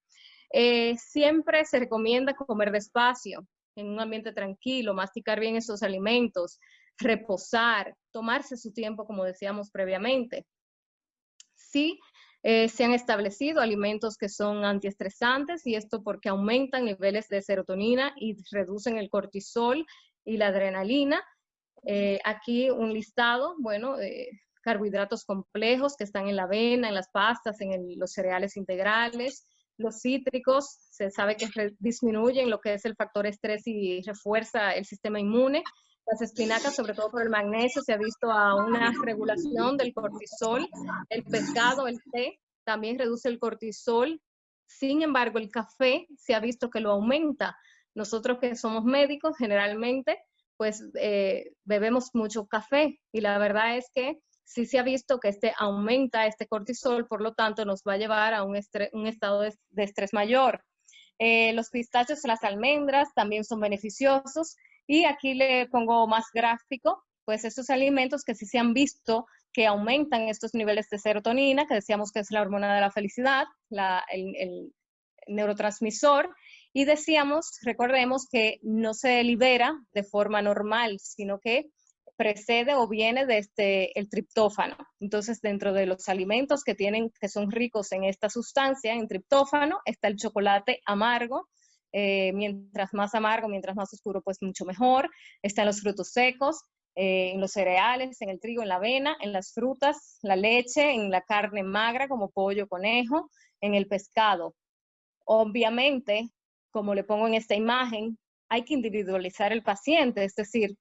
Siempre se recomienda comer despacio, en un ambiente tranquilo, masticar bien esos alimentos, reposar, tomarse su tiempo, como decíamos previamente. Sí, se han establecido alimentos que son antiestresantes, y esto porque aumentan niveles de serotonina y reducen el cortisol y la adrenalina. Aquí un listado, bueno, carbohidratos complejos que están en la avena, en las pastas, en los cereales integrales. Los cítricos se sabe que disminuyen lo que es el factor estrés y refuerza el sistema inmune. Las espinacas, sobre todo por el magnesio, se ha visto a una regulación del cortisol. El pescado, el té, también reduce el cortisol. Sin embargo, el café se ha visto que lo aumenta. Nosotros que somos médicos, generalmente, pues bebemos mucho café, y la verdad es que sí se ha visto que aumenta este cortisol, por lo tanto nos va a llevar a un estado de estrés mayor. Los pistachos, las almendras también son beneficiosos, y aquí le pongo más gráfico, pues estos alimentos que sí se han visto que aumentan estos niveles de serotonina, que decíamos que es la hormona de la felicidad, el neurotransmisor, y decíamos, recordemos que no se libera de forma normal, sino que precede o viene desde el triptófano. Entonces, dentro de los alimentos que son ricos en esta sustancia, en triptófano, está el chocolate amargo. Mientras más amargo, mientras más oscuro, pues mucho mejor. Están los frutos secos, en los cereales, en el trigo, en la avena, en las frutas, la leche, en la carne magra como pollo, conejo, en el pescado. Obviamente, como le pongo en esta imagen, hay que individualizar el paciente, es decir,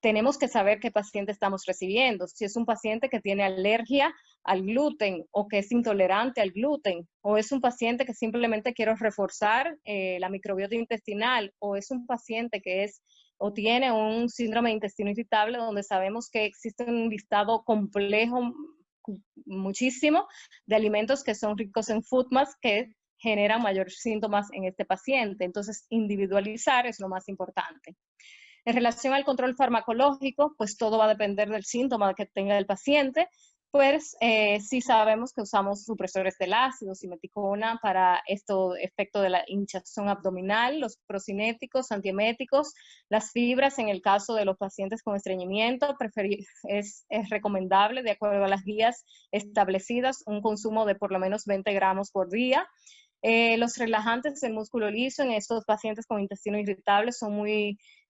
tenemos que saber qué paciente estamos recibiendo. Si es un paciente que tiene alergia al gluten o que es intolerante al gluten, o es un paciente que simplemente quiero reforzar la microbiota intestinal, o es un paciente que es o tiene un síndrome de intestino irritable, donde sabemos que existe un listado complejo muchísimo de alimentos que son ricos en FODMAPs que generan mayores síntomas en este paciente. Entonces, individualizar es lo más importante. En relación al control farmacológico, pues todo va a depender del síntoma que tenga el paciente. Pues sí sabemos que usamos supresores del ácido, simeticona, para efecto de la hinchazón abdominal, los procinéticos, antieméticos, las fibras en el caso de los pacientes con estreñimiento, es recomendable, de acuerdo a las guías establecidas, un consumo de por lo menos 20 gramos por día. Los relajantes del músculo liso en estos pacientes con intestino irritable son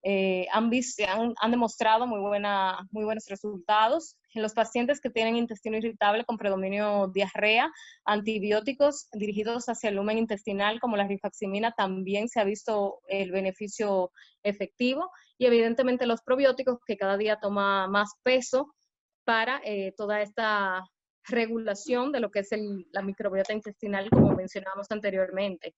han demostrado muy buenos resultados. En los pacientes que tienen intestino irritable con predominio diarrea, antibióticos dirigidos hacia el lumen intestinal como la rifaximina también se ha visto el beneficio efectivo, y evidentemente los probióticos, que cada día toma más peso para toda esta regulación de lo que es la microbiota intestinal, como mencionábamos anteriormente.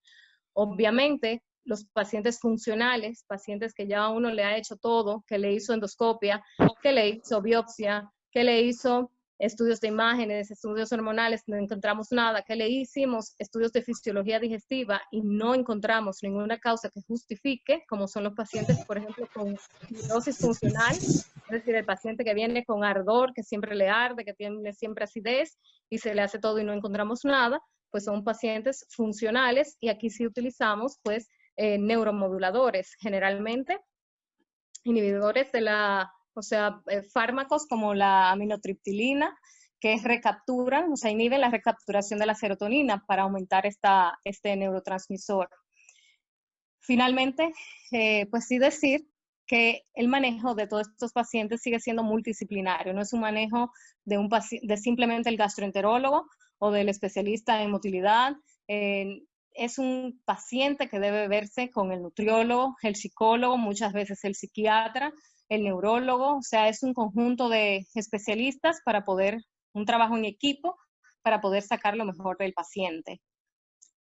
Obviamente, los pacientes funcionales, pacientes que ya uno le ha hecho todo, que le hizo endoscopia, que le hizo biopsia, que le hizo estudios de imágenes, estudios hormonales, no encontramos nada, que le hicimos estudios de fisiología digestiva y no encontramos ninguna causa que justifique, como son los pacientes, por ejemplo, con fibrosis funcional, es decir, el paciente que viene con ardor, que siempre le arde, que tiene siempre acidez y se le hace todo y no encontramos nada, pues son pacientes funcionales, y aquí sí utilizamos pues neuromoduladores, generalmente inhibidores de fármacos como la aminotriptilina, que recapturan, o sea, inhiben la recapturación de la serotonina para aumentar este neurotransmisor. Finalmente, pues sí decir que el manejo de todos estos pacientes sigue siendo multidisciplinario, no es un manejo de simplemente el gastroenterólogo o del especialista en motilidad. Es un paciente que debe verse con el nutriólogo, el psicólogo, muchas veces el psiquiatra, el neurólogo, o sea, es un conjunto de especialistas para un trabajo en equipo para poder sacar lo mejor del paciente.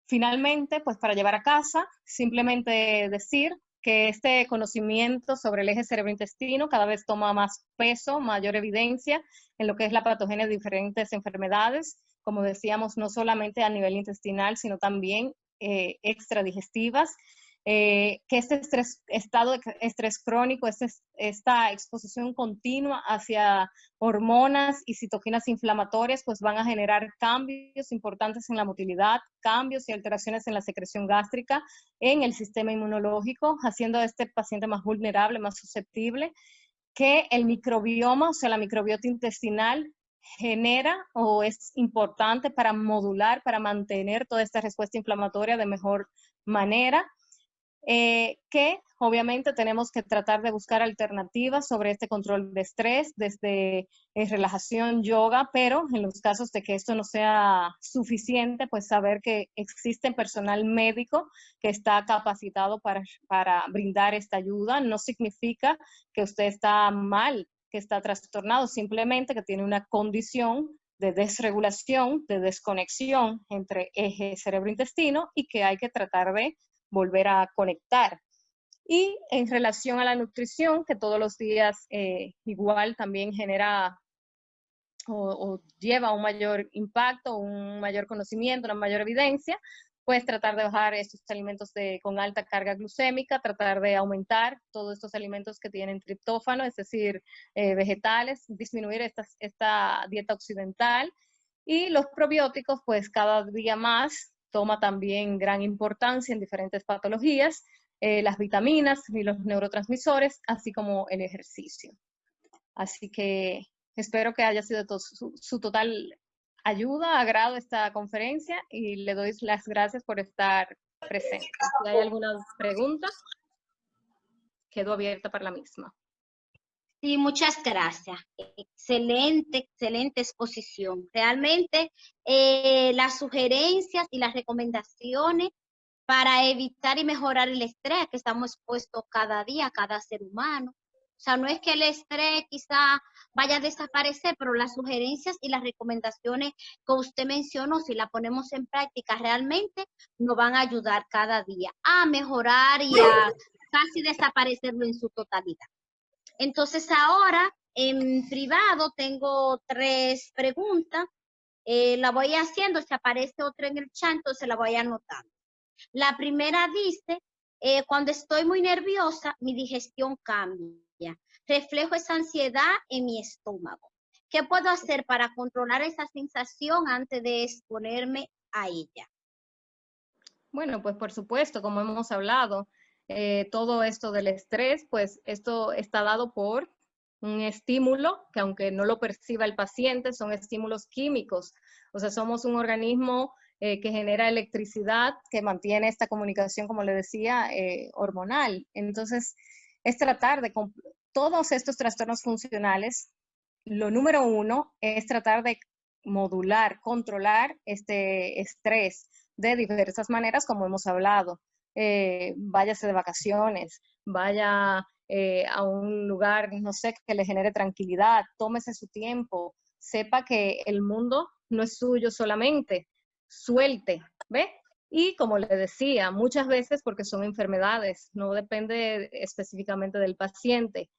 Finalmente, pues para llevar a casa, simplemente decir que este conocimiento sobre el eje cerebro-intestino cada vez toma más peso, mayor evidencia en lo que es la patogenia de diferentes enfermedades, como decíamos, no solamente a nivel intestinal, sino también extradigestivas, que este estado de estrés crónico, esta exposición continua hacia hormonas y citoquinas inflamatorias, pues van a generar cambios importantes en la motilidad, cambios y alteraciones en la secreción gástrica, en el sistema inmunológico, haciendo a este paciente más vulnerable, más susceptible, que el microbioma, o sea, la microbiota intestinal, genera o es importante para modular, para mantener toda esta respuesta inflamatoria de mejor manera. Que obviamente tenemos que tratar de buscar alternativas sobre este control de estrés desde relajación, yoga, pero en los casos de que esto no sea suficiente, pues saber que existe personal médico que está capacitado para brindar esta ayuda. No significa que usted está mal, que está trastornado, simplemente que tiene una condición de desregulación, de desconexión entre eje cerebro-intestino, y que hay que tratar de volver a conectar. Y en relación a la nutrición, que todos los días igual también genera o lleva un mayor impacto, un mayor conocimiento, una mayor evidencia, pues tratar de bajar estos alimentos con alta carga glucémica, tratar de aumentar todos estos alimentos que tienen triptófano, es decir, vegetales, disminuir esta dieta occidental. Y los probióticos, pues cada día más toma también gran importancia en diferentes patologías, las vitaminas y los neurotransmisores, así como el ejercicio. Así que espero que haya sido su total ayuda, agrado esta conferencia, y le doy las gracias por estar presente. Si hay alguna pregunta, quedo abierta para la misma. Sí, muchas gracias. Excelente exposición. Realmente las sugerencias y las recomendaciones para evitar y mejorar el estrés que estamos expuestos cada día, cada ser humano, O sea, no es que el estrés quizá vaya a desaparecer, pero las sugerencias y las recomendaciones que usted mencionó, si la ponemos en práctica, realmente nos van a ayudar cada día a mejorar y a casi desaparecerlo en su totalidad. Entonces ahora en privado tengo 3 preguntas. La voy haciendo, si aparece otra en el chat, entonces la voy anotando. La primera dice, cuando estoy muy nerviosa, mi digestión cambia. Reflejo esa ansiedad en mi estómago. ¿Qué puedo hacer para controlar esa sensación antes de exponerme a ella? Bueno, pues por supuesto, como hemos hablado, todo esto del estrés, pues esto está dado por un estímulo que aunque no lo perciba el paciente, son estímulos químicos. O sea, somos un organismo que genera electricidad, que mantiene esta comunicación, como le decía, hormonal. Entonces, es tratar de todos estos trastornos funcionales. Lo número 1 es tratar de modular, controlar este estrés de diversas maneras, como hemos hablado. Váyase de vacaciones, vaya a un lugar, no sé, que le genere tranquilidad, tómese su tiempo, sepa que el mundo no es suyo solamente, suelte, ¿ve? Y como le decía, muchas veces porque son enfermedades, no depende específicamente del paciente,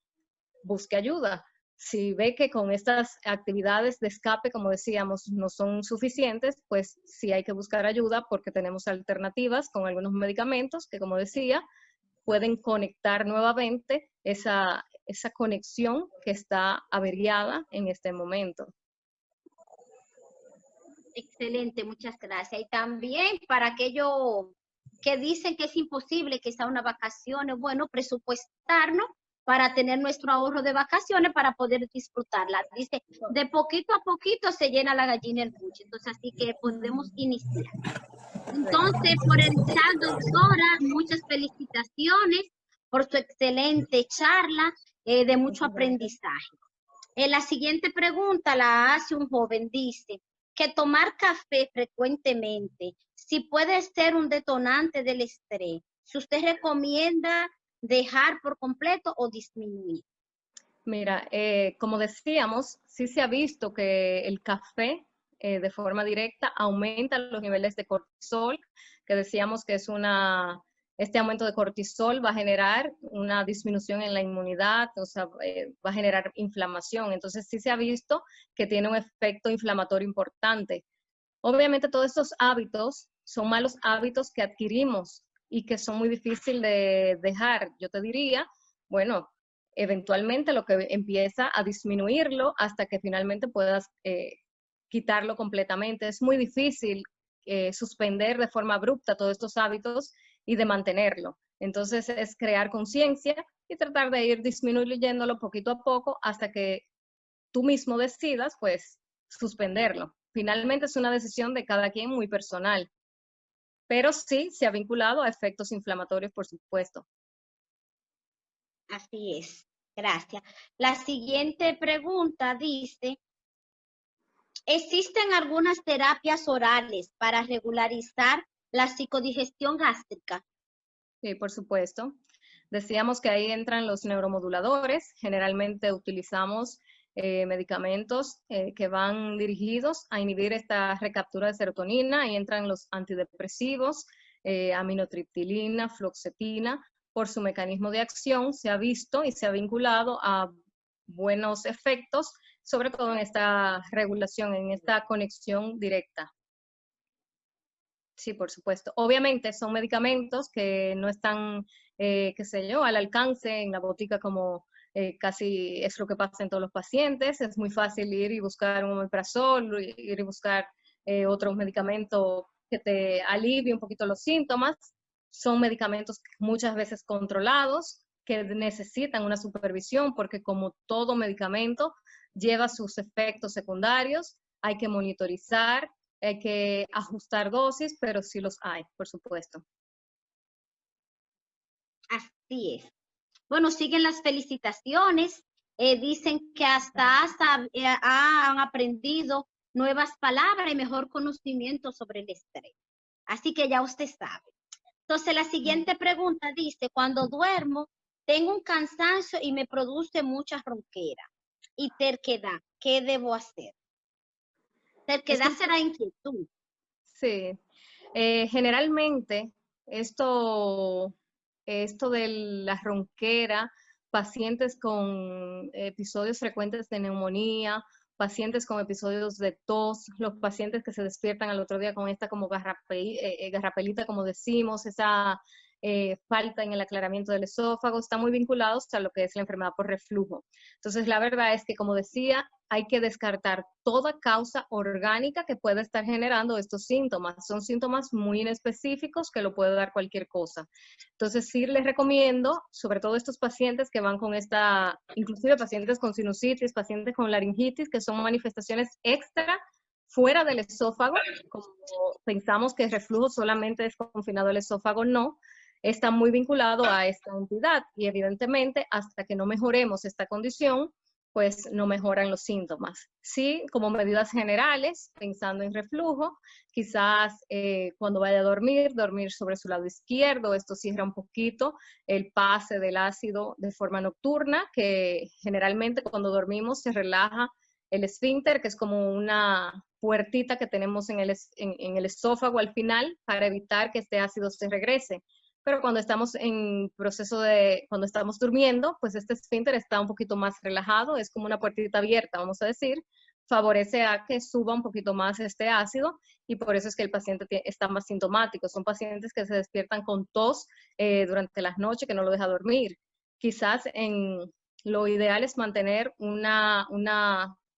busque ayuda. Si ve que con estas actividades de escape, como decíamos, no son suficientes, pues sí hay que buscar ayuda porque tenemos alternativas con algunos medicamentos que, como decía, pueden conectar nuevamente esa conexión que está averiada en este momento. Excelente, muchas gracias. Y también para aquellos que dicen que es imposible que sea una vacaciones, bueno, presupuestarnos para tener nuestro ahorro de vacaciones para poder disfrutarla. Dice, de poquito a poquito se llena la gallina el buche. Entonces, así que podemos iniciar. Entonces, por el chat, doctora, muchas felicitaciones por su excelente charla de mucho aprendizaje. La siguiente pregunta la hace un joven, dice que tomar café frecuentemente, si puede ser un detonante del estrés, si usted recomienda dejar por completo o disminuir. Mira, como decíamos, sí se ha visto que el café de forma directa aumenta los niveles de cortisol, que decíamos que es este aumento de cortisol va a generar una disminución en la inmunidad, o sea, va a generar inflamación. Entonces sí se ha visto que tiene un efecto inflamatorio importante. Obviamente todos estos hábitos son malos hábitos que adquirimos y que son muy difíciles de dejar. Yo te diría, bueno, eventualmente lo que empieza a disminuirlo hasta que finalmente puedas quitarlo completamente. Es muy difícil suspender de forma abrupta todos estos hábitos y de mantenerlo. Entonces es crear conciencia y tratar de ir disminuyéndolo poquito a poco hasta que tú mismo decidas, pues, suspenderlo. Finalmente es una decisión de cada quien muy personal, pero sí se ha vinculado a efectos inflamatorios, por supuesto. Así es, gracias. La siguiente pregunta dice, ¿existen algunas terapias orales para regularizar la psicodigestión gástrica? Sí, por supuesto. Decíamos que ahí entran los neuromoduladores. Generalmente utilizamos medicamentos que van dirigidos a inhibir esta recaptura de serotonina. Ahí entran los antidepresivos, aminotriptilina, fluoxetina. Por su mecanismo de acción se ha visto y se ha vinculado a buenos efectos, sobre todo en esta regulación, en esta conexión directa. Sí, por supuesto. Obviamente son medicamentos que no están, qué sé yo, al alcance en la botica como casi es lo que pasa en todos los pacientes. Es muy fácil ir y buscar un omeprazol, ir y buscar otro medicamento que te alivie un poquito los síntomas. Son medicamentos muchas veces controlados que necesitan una supervisión porque como todo medicamento lleva sus efectos secundarios, hay que monitorizar, hay que ajustar dosis, pero sí los hay, por supuesto. Así es. Bueno, siguen las felicitaciones. Dicen que hasta han aprendido nuevas palabras y mejor conocimiento sobre el estrés. Así que ya usted sabe. Entonces, la siguiente pregunta dice, cuando duermo, Tengo un cansancio y me produce mucha ronquera y terquedad. ¿Qué debo hacer? Terquedad será inquietud. Sí. Generalmente, esto de la ronquera, pacientes con episodios frecuentes de neumonía, pacientes con episodios de tos, los pacientes que se despiertan al otro día con esta como garrapelita, como decimos, esa falta en el aclaramiento del esófago, están muy vinculados a lo que es la enfermedad por reflujo. Entonces, la verdad es que, como decía, hay que descartar toda causa orgánica que pueda estar generando estos síntomas. Son síntomas muy inespecíficos que lo puede dar cualquier cosa. Entonces, sí les recomiendo, sobre todo estos pacientes que van con esta, inclusive pacientes con sinusitis, pacientes con laringitis, que son manifestaciones extra fuera del esófago, como pensamos que el reflujo solamente es confinado al esófago, no, está muy vinculado a esta entidad y evidentemente hasta que no mejoremos esta condición, pues no mejoran los síntomas. Sí, como medidas generales, pensando en reflujo, quizás cuando vaya a dormir sobre su lado izquierdo, esto cierra un poquito el pase del ácido de forma nocturna, que generalmente cuando dormimos se relaja el esfínter, que es como una puertita que tenemos en el esófago al final para evitar que este ácido se regrese. Pero cuando estamos en proceso cuando estamos durmiendo, pues este esfínter está un poquito más relajado, es como una puertita abierta, vamos a decir, favorece a que suba un poquito más este ácido y por eso es que el paciente está más sintomático. Son pacientes que se despiertan con tos durante las noches, que no lo deja dormir. Quizás lo ideal es mantener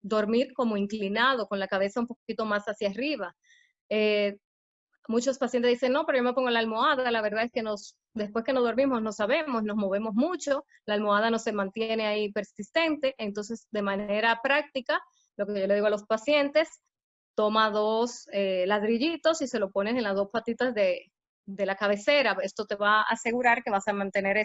dormir como inclinado, con la cabeza un poquito más hacia arriba. Muchos pacientes dicen, no, pero yo me pongo la almohada. La verdad es que después que nos dormimos no sabemos, nos movemos mucho, la almohada no se mantiene ahí persistente. Entonces, de manera práctica, lo que yo le digo a los pacientes, toma 2 ladrillitos y se lo pones en las 2 patitas de la cabecera. Esto te va a asegurar que vas a mantener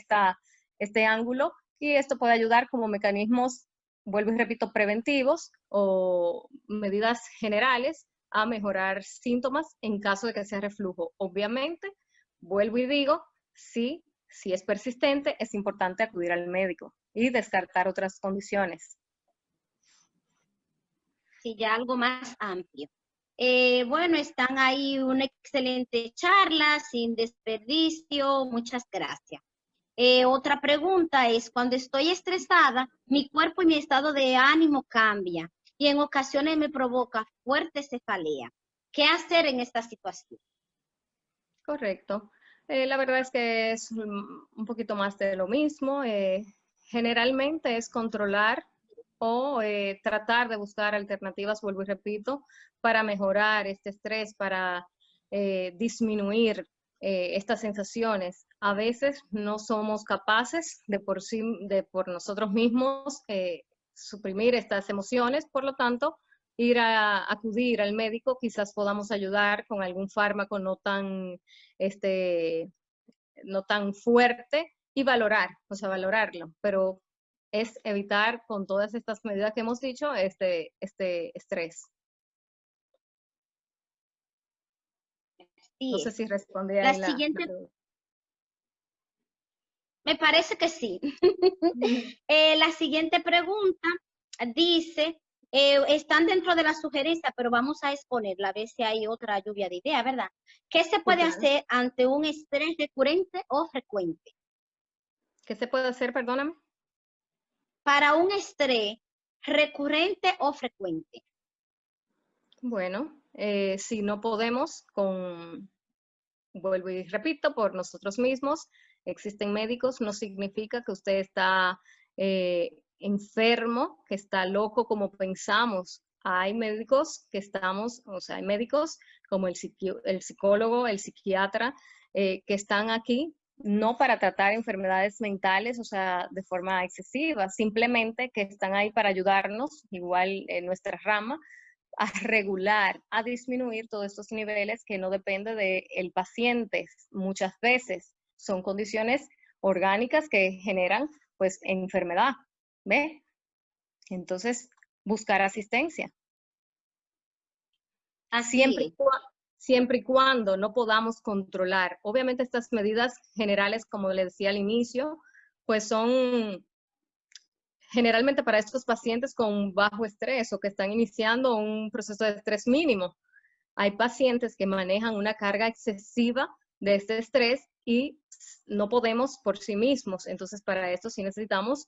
este ángulo y esto puede ayudar como mecanismos, vuelvo y repito, preventivos o medidas generales a mejorar síntomas en caso de que sea reflujo. Obviamente, vuelvo y digo, si es persistente, es importante acudir al médico y descartar otras condiciones. Sí, ya algo más amplio. Bueno, están ahí una excelente charla, sin desperdicio, muchas gracias. Otra pregunta es, cuando estoy estresada, mi cuerpo y mi estado de ánimo cambia y en ocasiones me provoca fuerte cefalea. ¿Qué hacer en esta situación? Correcto. La verdad es que es un poquito más de lo mismo. Generalmente es controlar o tratar de buscar alternativas, vuelvo y repito, para mejorar este estrés, para disminuir estas sensaciones. A veces no somos capaces por nosotros mismos suprimir estas emociones, por lo tanto, acudir al médico, quizás podamos ayudar con algún fármaco no tan fuerte y valorarlo, pero es evitar con todas estas medidas que hemos dicho este estrés. Sí, no sé si respondí la ahí siguiente. Me parece que sí. La siguiente pregunta dice, están dentro de la sugerencia, pero vamos a exponerla, a ver si hay otra lluvia de ideas, ¿verdad? ¿Qué se puede hacer ante un estrés recurrente o frecuente? ¿Qué se puede hacer, perdóname? Para un estrés recurrente o frecuente. Bueno, si no podemos vuelvo y repito, por nosotros mismos, existen médicos, no significa que usted está enfermo, que está loco como pensamos. Hay médicos hay médicos como el psicólogo, el psiquiatra, que están aquí no para tratar enfermedades mentales, o sea, de forma excesiva, simplemente que están ahí para ayudarnos, igual en nuestra rama, a regular, a disminuir todos estos niveles que no depende del paciente. Muchas veces son condiciones orgánicas que generan pues enfermedad, ¿ve? Entonces, buscar asistencia. Siempre y cuando no podamos controlar. Obviamente estas medidas generales, como le decía al inicio, pues son generalmente para estos pacientes con bajo estrés o que están iniciando un proceso de estrés mínimo. Hay pacientes que manejan una carga excesiva de este estrés y no podemos por sí mismos. Entonces, para esto sí necesitamos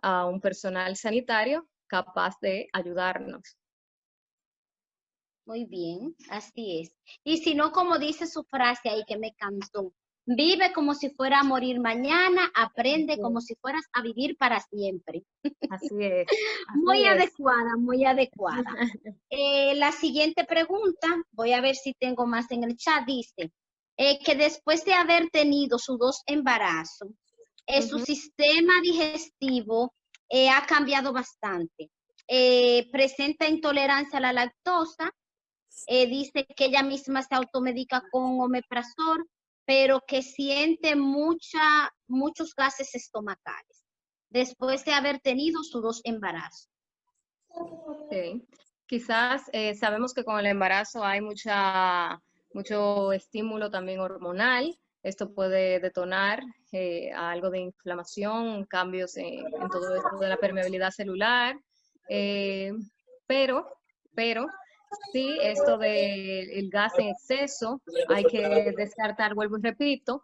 a un personal sanitario capaz de ayudarnos. Muy bien, así es. Y si no, como dice su frase ahí que me encantó, vive como si fuera a morir mañana, aprende como si fueras a vivir para siempre. Así es. Muy adecuada, muy adecuada. La siguiente pregunta, voy a ver si tengo más en el chat, dice que después de haber tenido sus 2 embarazos, su sistema digestivo ha cambiado bastante. Presenta intolerancia a la lactosa, dice que ella misma se automedica con omeprazol, pero que siente muchos gases estomacales después de haber tenido sus 2 embarazos. Okay. Quizás sabemos que con el embarazo hay mucho estímulo también hormonal. Esto puede detonar algo de inflamación, cambios en todo esto de la permeabilidad celular. Pero sí, esto del gas en exceso, hay que descartar, vuelvo y repito.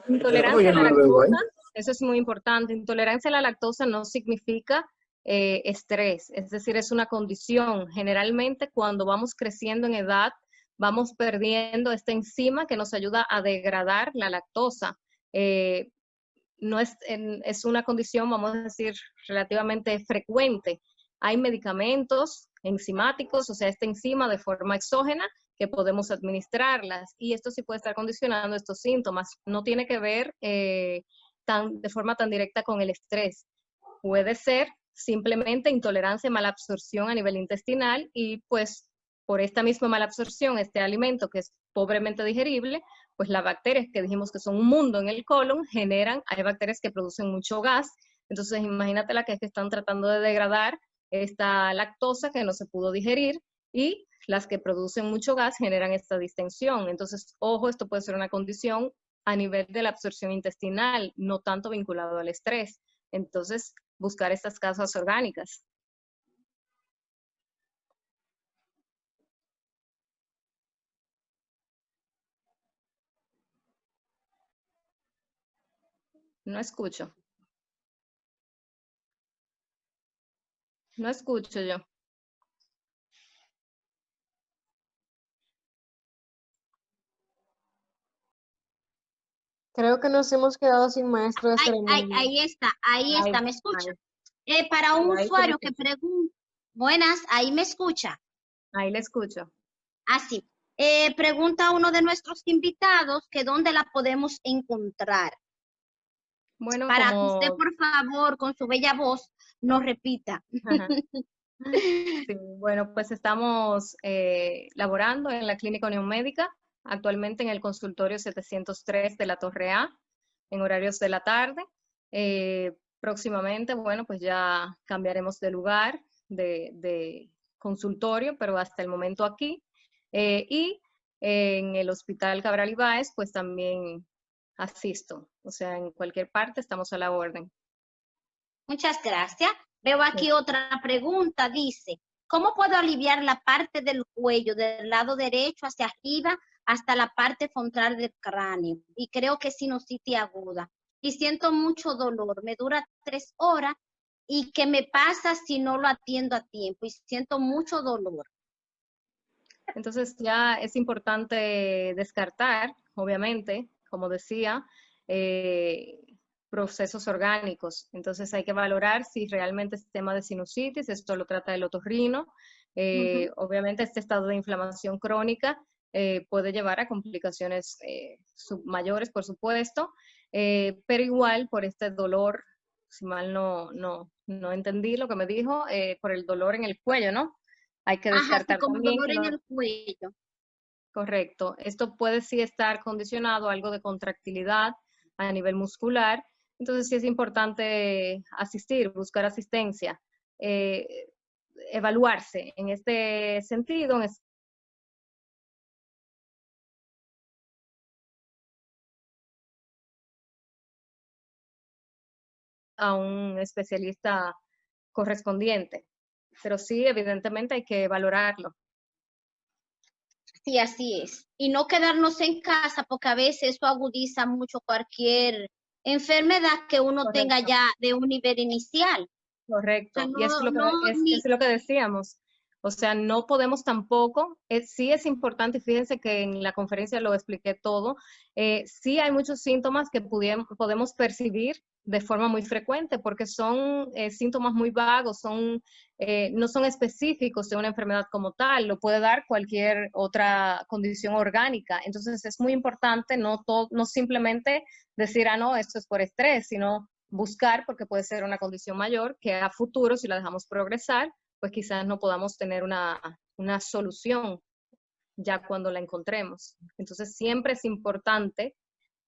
Intolerancia a la lactosa, eso es muy importante. Intolerancia a la lactosa no significa estrés, es decir, es una condición. Generalmente cuando vamos creciendo en edad, vamos perdiendo esta enzima que nos ayuda a degradar la lactosa. No es una condición, vamos a decir, relativamente frecuente. Hay medicamentos enzimáticos, o sea, esta enzima de forma exógena que podemos administrarlas, y esto sí puede estar condicionando estos síntomas. No tiene que ver de forma tan directa con el estrés. Puede ser simplemente intolerancia y malabsorción a nivel intestinal, y pues por esta misma malabsorción, este alimento que es pobremente digerible, pues las bacterias que dijimos que son un mundo en el colon, hay bacterias que producen mucho gas. Entonces imagínate la que es que están tratando de degradar esta lactosa que no se pudo digerir, y las que producen mucho gas generan esta distensión. Entonces, ojo, esto puede ser una condición a nivel de la absorción intestinal, no tanto vinculado al estrés. Entonces, buscar estas causas orgánicas. No escucho. No escucho yo. Creo que nos hemos quedado sin maestro de ceremonia. Ahí está, ¿me escucha? Para un usuario que pregunta, buenas, ahí me escucha. Ahí le escucho. Así. Pregunta a uno de nuestros invitados que dónde la podemos encontrar. Bueno, para que usted, por favor, con su bella voz, nos repita. Sí, bueno, pues estamos laborando en la Clínica Unión Médica, actualmente en el consultorio 703 de la Torre A, en horarios de la tarde. Próximamente, bueno, pues ya cambiaremos de lugar, de consultorio, pero hasta el momento aquí. Y en el Hospital Cabral Ibáez, pues también asisto. O sea, en cualquier parte estamos a la orden. Muchas gracias. Veo aquí otra pregunta, dice, ¿cómo puedo aliviar la parte del cuello del lado derecho hacia arriba hasta la parte frontal del cráneo? Y creo que es sinusitis aguda. Y siento mucho dolor, me dura 3 horas. ¿Y qué me pasa si no lo atiendo a tiempo? Y siento mucho dolor. Entonces ya es importante descartar, obviamente, como decía, procesos orgánicos. Entonces hay que valorar si realmente es tema de sinusitis, esto lo trata el otorrino. Obviamente este estado de inflamación crónica puede llevar a complicaciones mayores, por supuesto, pero igual por este dolor, si mal no entendí lo que me dijo, por el dolor en el cuello, ¿no? Hay que descartar como también dolor en el cuello. Correcto. Esto puede sí estar condicionado a algo de contractilidad a nivel muscular. Entonces sí es importante asistir, buscar asistencia, evaluarse en este sentido, en a un especialista correspondiente. Pero sí, evidentemente hay que valorarlo. Sí, así es. Y no quedarnos en casa, porque a veces eso agudiza mucho cualquier enfermedad que uno tenga Correcto. ya de un nivel inicial. Correcto. O sea, Y eso es lo que, ni- es lo que decíamos. O sea, no podemos tampoco, sí es importante, fíjense que en la conferencia lo expliqué todo, sí hay muchos síntomas que podemos percibir de forma muy frecuente porque son síntomas muy vagos, no son específicos de una enfermedad como tal, lo puede dar cualquier otra condición orgánica. Entonces es muy importante no simplemente decir, ah, no, esto es por estrés, sino buscar, porque puede ser una condición mayor que a futuro, si la dejamos progresar, pues quizás no podamos tener una solución ya cuando la encontremos. Entonces siempre es importante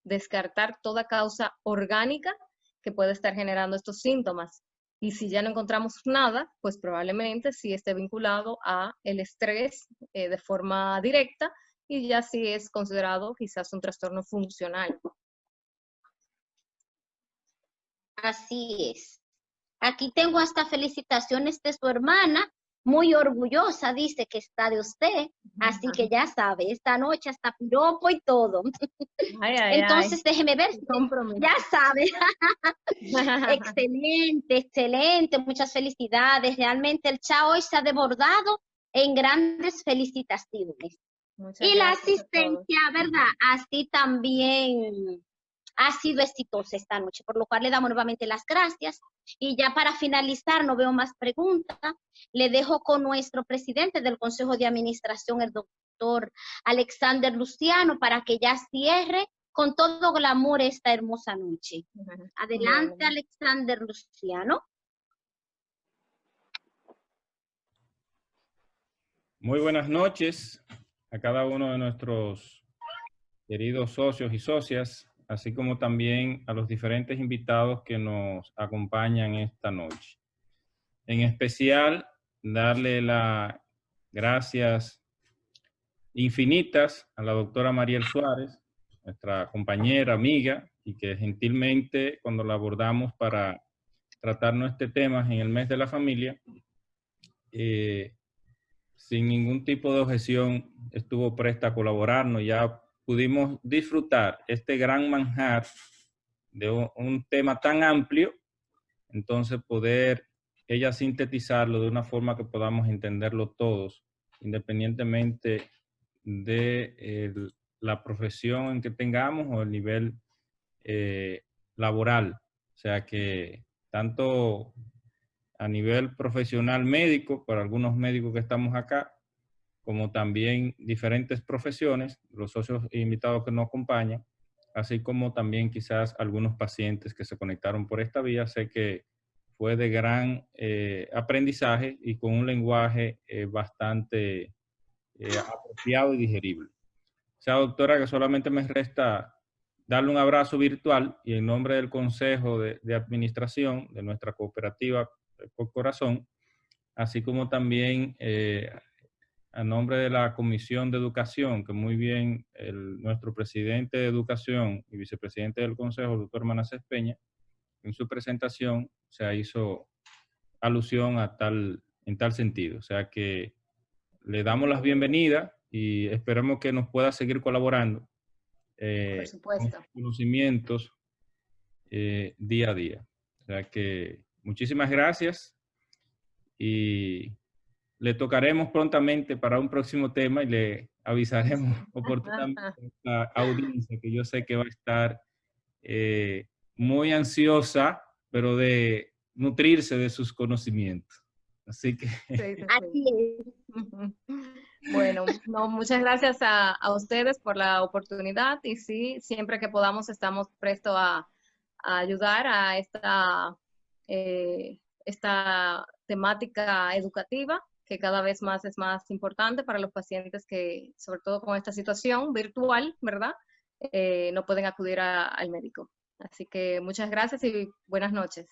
descartar toda causa orgánica que puede estar generando estos síntomas. Y si ya no encontramos nada, pues probablemente sí esté vinculado a el estrés de forma directa y ya sí es considerado quizás un trastorno funcional. Así es. Aquí tengo hasta felicitaciones de su hermana, muy orgullosa, dice que está de usted, así que ya sabe, esta noche hasta piropo y todo. Entonces, déjeme ver, ya sabe. Excelente, excelente, muchas felicidades. Realmente el chat hoy se ha desbordado en grandes felicitaciones. Y la asistencia, ¿verdad? Así también ha sido exitosa esta noche, por lo cual le damos nuevamente las gracias. Y ya para finalizar, no veo más preguntas, le dejo con nuestro presidente del Consejo de Administración, el doctor Alexander Luciano, para que ya cierre con todo glamour esta hermosa noche. Adelante, bueno. Alexander Luciano. Muy buenas noches a cada uno de nuestros queridos socios y socias, así como también a los diferentes invitados que nos acompañan esta noche. En especial, darle las gracias infinitas a la doctora Mariel Suárez, nuestra compañera, amiga, y que gentilmente cuando la abordamos para tratarnos este tema en el mes de la familia, sin ningún tipo de objeción estuvo presta a colaborarnos. Ya pudimos disfrutar este gran manjar de un tema tan amplio, entonces poder ella sintetizarlo de una forma que podamos entenderlo todos, independientemente de la profesión en que tengamos o el nivel laboral. O sea que tanto a nivel profesional médico, para algunos médicos que estamos acá, como también diferentes profesiones, los socios invitados que nos acompañan, así como también quizás algunos pacientes que se conectaron por esta vía. Sé que fue de gran aprendizaje y con un lenguaje bastante apropiado y digerible. O sea, doctora, que solamente me resta darle un abrazo virtual y en nombre del Consejo de Administración de nuestra cooperativa Por Corazón, así como también a nombre de la Comisión de Educación, que muy bien nuestro presidente de Educación y vicepresidente del Consejo, el doctor Manasés Peña, en su presentación se hizo alusión en tal sentido. O sea que le damos las bienvenidas y esperamos que nos pueda seguir colaborando Por supuesto. con conocimientos día a día. O sea que muchísimas gracias y le tocaremos prontamente para un próximo tema y le avisaremos oportunamente a la audiencia, que yo sé que va a estar muy ansiosa, pero de nutrirse de sus conocimientos. Así que... Sí. Así es. Bueno, no, muchas gracias a ustedes por la oportunidad y sí, siempre que podamos estamos prestos a ayudar a esta temática educativa que cada vez más es más importante para los pacientes que, sobre todo con esta situación virtual, ¿verdad? No pueden acudir al médico. Así que muchas gracias y buenas noches.